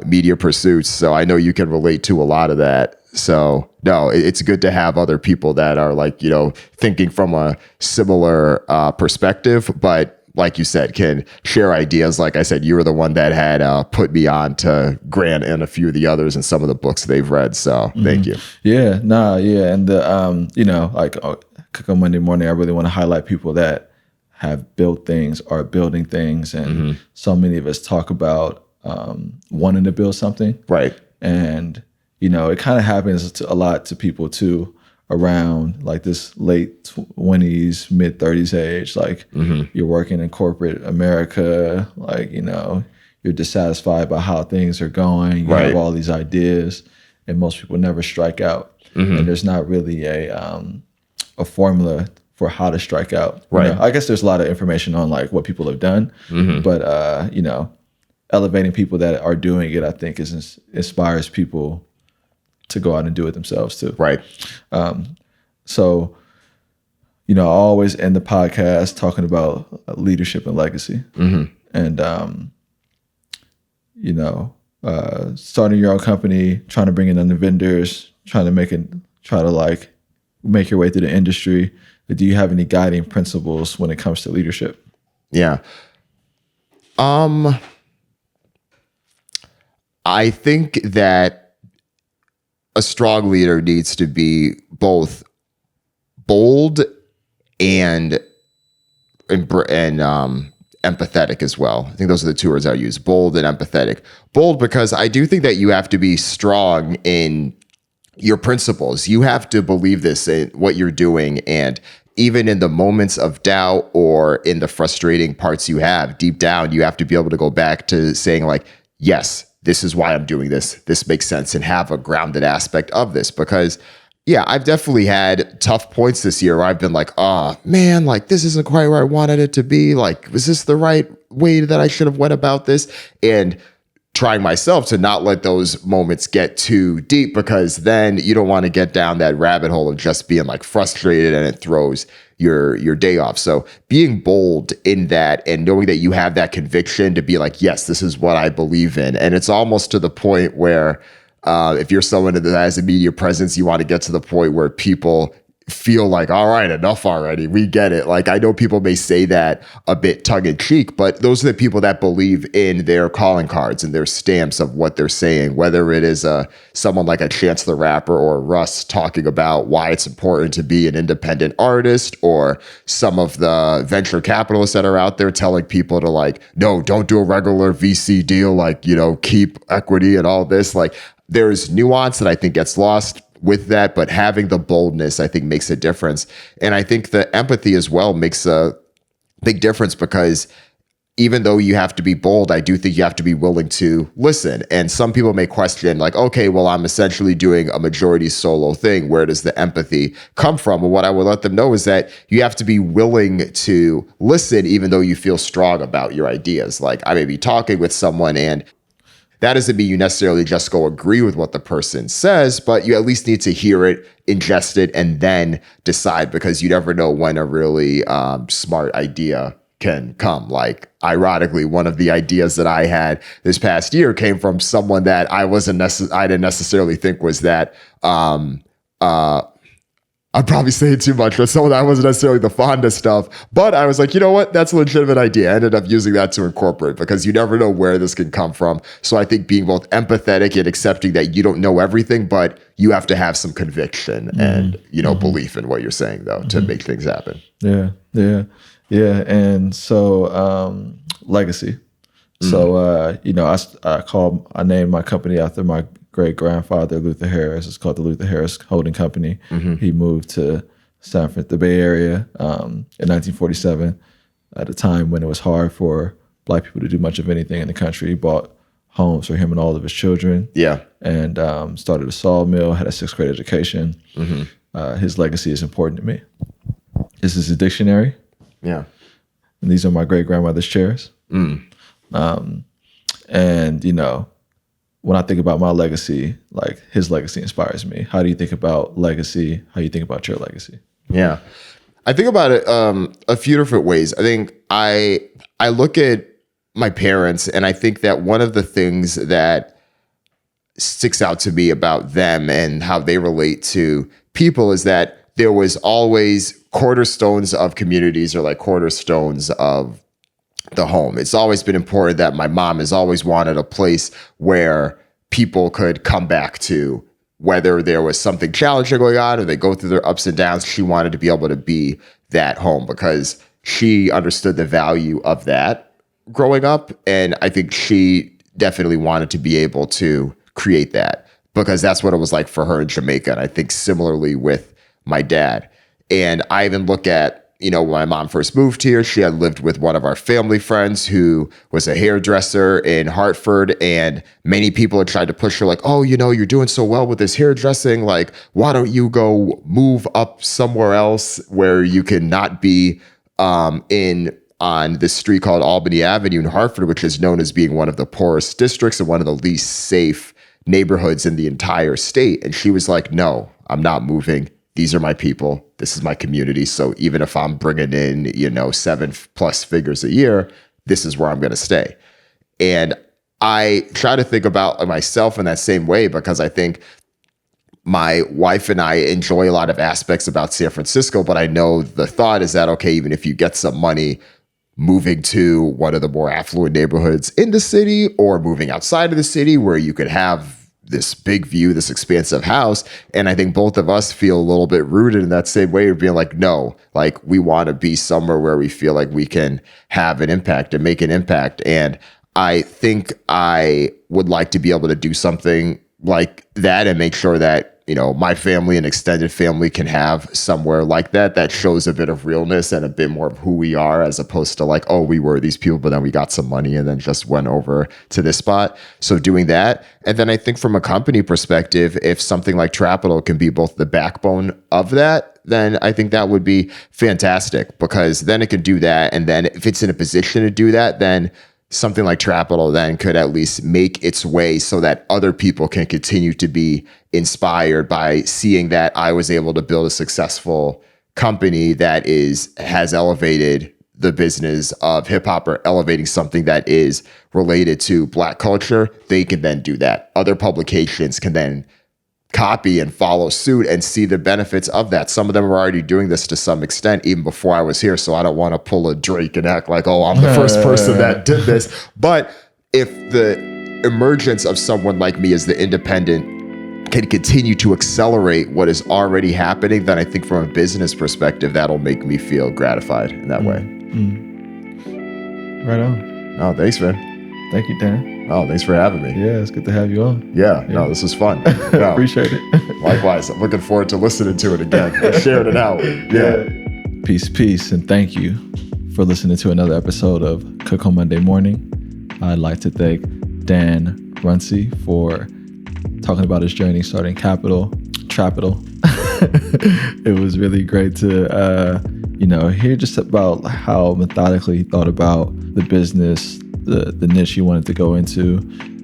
media pursuits. So I know you can relate to a lot of that. So no, it's good to have other people that are like, thinking from a similar perspective, but like you said, can share ideas. Like I said, you were the one that had put me on to Grant and a few of the others and some of the books they've read. So thank you. Yeah, and the Cook on Monday Morning, I really want to highlight people that have built things, are building things, and so many of us talk about wanting to build something, right? And it kind of happens a lot to people too, around like this late 20s, mid 30s age. Like you're working in corporate America, like, you're dissatisfied by how things are going. You have all these ideas, and most people never strike out. And there's not really a formula for how to strike out. Right. I guess there's a lot of information on like what people have done, but elevating people that are doing it, I think, inspires people to go out and do it themselves too. Right. So, I always end the podcast talking about leadership and legacy. And, starting your own company, trying to bring in other vendors, try to make your way through the industry. Do you have any guiding principles when it comes to leadership? Yeah. I think that a strong leader needs to be both bold and empathetic as well. I think those are the two words I use: bold and empathetic. Bold because I do think that you have to be strong in your principles. You have to believe this in what you're doing, and even in the moments of doubt or in the frustrating parts you have deep down, you have to be able to go back to saying like, yes, this is why I'm doing this. This makes sense, and have a grounded aspect of this. Because, yeah, I've definitely had tough points this year where I've been like, oh, man, like this isn't quite where I wanted it to be. Like, was this the right way that I should have went about this? And trying myself to not let those moments get too deep, because then you don't want to get down that rabbit hole of just being like frustrated, and it throws your day off. So being bold in that and knowing that you have that conviction to be like, yes, this is what I believe in. And it's almost to the point where if you're someone that has a media presence, you want to get to the point where people feel like, all right, enough already. We get it. Like, I know people may say that a bit tongue in cheek, but those are the people that believe in their calling cards and their stamps of what they're saying, whether it is someone like a Chance the Rapper or Russ talking about why it's important to be an independent artist, or some of the venture capitalists that are out there telling people to like, no, don't do a regular VC deal, like, keep equity and all this. Like, there's nuance that I think gets lost with that, but having the boldness, I think, makes a difference. And I think the empathy as well makes a big difference, because even though you have to be bold, I do think you have to be willing to listen. And some people may question like, okay, well, I'm essentially doing a majority solo thing. Where does the empathy come from? And what I would let them know is that you have to be willing to listen, even though you feel strong about your ideas. Like, I may be talking with someone, and that doesn't mean you necessarily just go agree with what the person says, but you at least need to hear it, ingest it, and then decide, because you never know when a really smart idea can come. Like, ironically, one of the ideas that I had this past year came from someone that I didn't necessarily think was that I'm probably saying too much, but some of that wasn't necessarily the fondest stuff. But I was like, you know what? That's a legitimate idea. I ended up using that to incorporate because you never know where this can come from. So I think being both empathetic and accepting that you don't know everything, but you have to have some conviction and, belief in what you're saying, though, to make things happen. Yeah. And so legacy. So, I named my company after my great grandfather, Luther Harris. It's called the Luther Harris Holding Company. He moved to the Bay Area in 1947 at a time when it was hard for Black people to do much of anything in the country. He bought homes for him and all of his children. Yeah. And started a sawmill, had a 6th grade education. His legacy is important to me. This is a dictionary. Yeah. And these are my great grandmother's chairs. And, when I think about my legacy, like his legacy inspires me. How do you think about legacy? How do you think about your legacy? Yeah. I think about it a few different ways. I think I look at my parents, and I think that one of the things that sticks out to me about them and how they relate to people is that there was always cornerstones of communities or like cornerstones of the home. It's always been important that my mom has always wanted a place where people could come back to, whether there was something challenging going on or they go through their ups and downs. She wanted to be able to be that home because she understood the value of that growing up. And I think she definitely wanted to be able to create that because that's what it was like for her in Jamaica. And I think similarly with my dad. And I even look at, when my mom first moved here, she had lived with one of our family friends who was a hairdresser in Hartford. And many people had tried to push her like, oh, you're doing so well with this hairdressing. Like, why don't you go move up somewhere else where you can not be on this street called Albany Avenue in Hartford, which is known as being one of the poorest districts and one of the least safe neighborhoods in the entire state. And she was like, no, I'm not moving. These are my people. This is my community. So even if I'm bringing in, 7+ figures a year, this is where I'm going to stay. And I try to think about myself in that same way because I think my wife and I enjoy a lot of aspects about San Francisco, but I know the thought is that, okay, even if you get some money, moving to one of the more affluent neighborhoods in the city or moving outside of the city where you could have this big view, this expansive house. And I think both of us feel a little bit rooted in that same way of being like, no, like we want to be somewhere where we feel like we can have an impact and make an impact. And I think I would like to be able to do something like that and make sure that, my family and extended family can have somewhere like that shows a bit of realness and a bit more of who we are, as opposed to like, oh, we were these people, but then we got some money and then just went over to this spot. So doing that. And then I think from a company perspective, if something like Trapital can be both the backbone of that, then I think that would be fantastic because then it could do that. And then if it's in a position to do that, then something like Trapital then could at least make its way so that other people can continue to be inspired by seeing that I was able to build a successful company that has elevated the business of hip hop or elevating something that is related to Black culture. They can then do that. Other publications can then copy and follow suit and see the benefits of that. Some of them are already doing this to some extent, even before I was here. So I don't want to pull a Drake and act like, oh, I'm the first person that did this. But if the emergence of someone like me as the independent can continue to accelerate what is already happening, then I think from a business perspective, that'll make me feel gratified in that way. Right on. Oh, thanks, man. Thank you, Dan. Oh, thanks for having me. Yeah, it's good to have you on. Yeah. No, this was fun. No, appreciate it. Likewise. I'm looking forward to listening to it again and sharing it out. Yeah. Peace, and thank you for listening to another episode of Cook on Monday Morning. I'd like to thank Dan Runcie for talking about his journey starting Trapital. It was really great to hear just about how methodically he thought about the business, the niche he wanted to go into,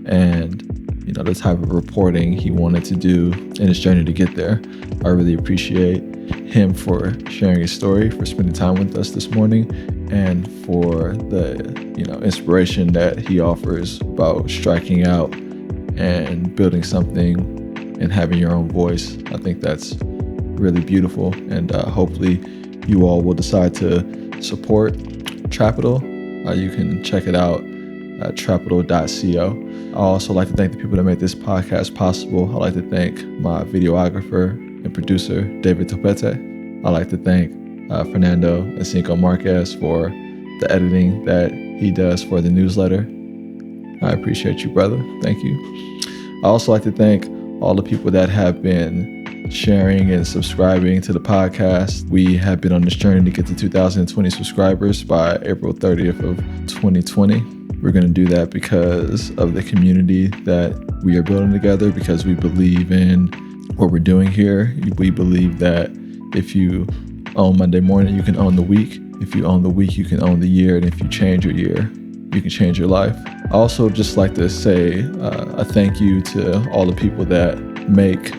and the type of reporting he wanted to do in his journey to get there. I really appreciate him for sharing his story, for spending time with us this morning, and for the inspiration that he offers about striking out and building something and having your own voice. I think that's really beautiful. And hopefully you all will decide to support Trapital. You can check it out at trapital.co. I also like to thank the people that make this podcast possible. I'd like to thank my videographer and producer, David Topete. I'd like to thank Fernando and Cinco Marquez for the editing that he does for the newsletter. I appreciate you, brother. Thank you. I also like to thank all the people that have been sharing and subscribing to the podcast. We have been on this journey to get to 2,020 subscribers by April 30th of 2020. We're going to do that because of the community that we are building together, because we believe in what we're doing here. We believe that if you own Monday morning, you can own the week. If you own the week, you can own the year. And if you change your year, you can change your life. I also just like to say a thank you to all the people that make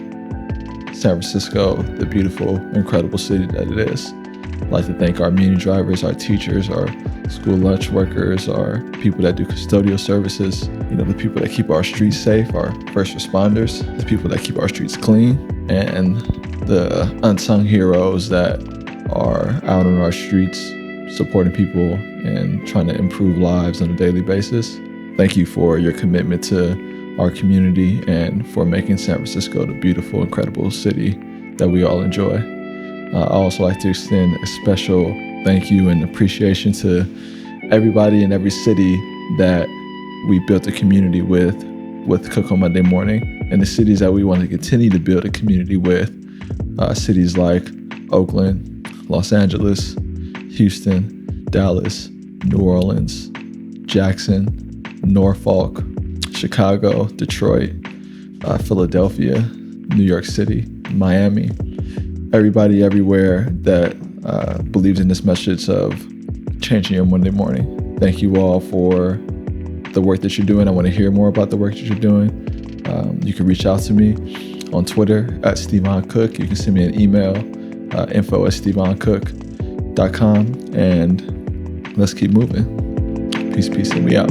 San Francisco the beautiful, incredible city that it is. I'd like to thank our muni drivers, our teachers, our school lunch workers, our people that do custodial services, the people that keep our streets safe, our first responders, the people that keep our streets clean, and the unsung heroes that are out on our streets supporting people and trying to improve lives on a daily basis. Thank you for your commitment to our community and for making San Francisco the beautiful, incredible city that we all enjoy. I also like to extend a special thank you and appreciation to everybody in every city that we built a community with Cook on Monday Morning, and the cities that we want to continue to build a community with, cities like Oakland, Los Angeles, Houston, Dallas, New Orleans, Jackson, Norfolk, Chicago, Detroit, Philadelphia, New York City, Miami. Everybody everywhere that believes in this message of changing your Monday morning. Thank you all for the work that you're doing. I want to hear more about the work that you're doing. You can reach out to me on Twitter at Stevon Cook. You can send me an email, info@stevoncook.com, and let's keep moving. Peace, and we out.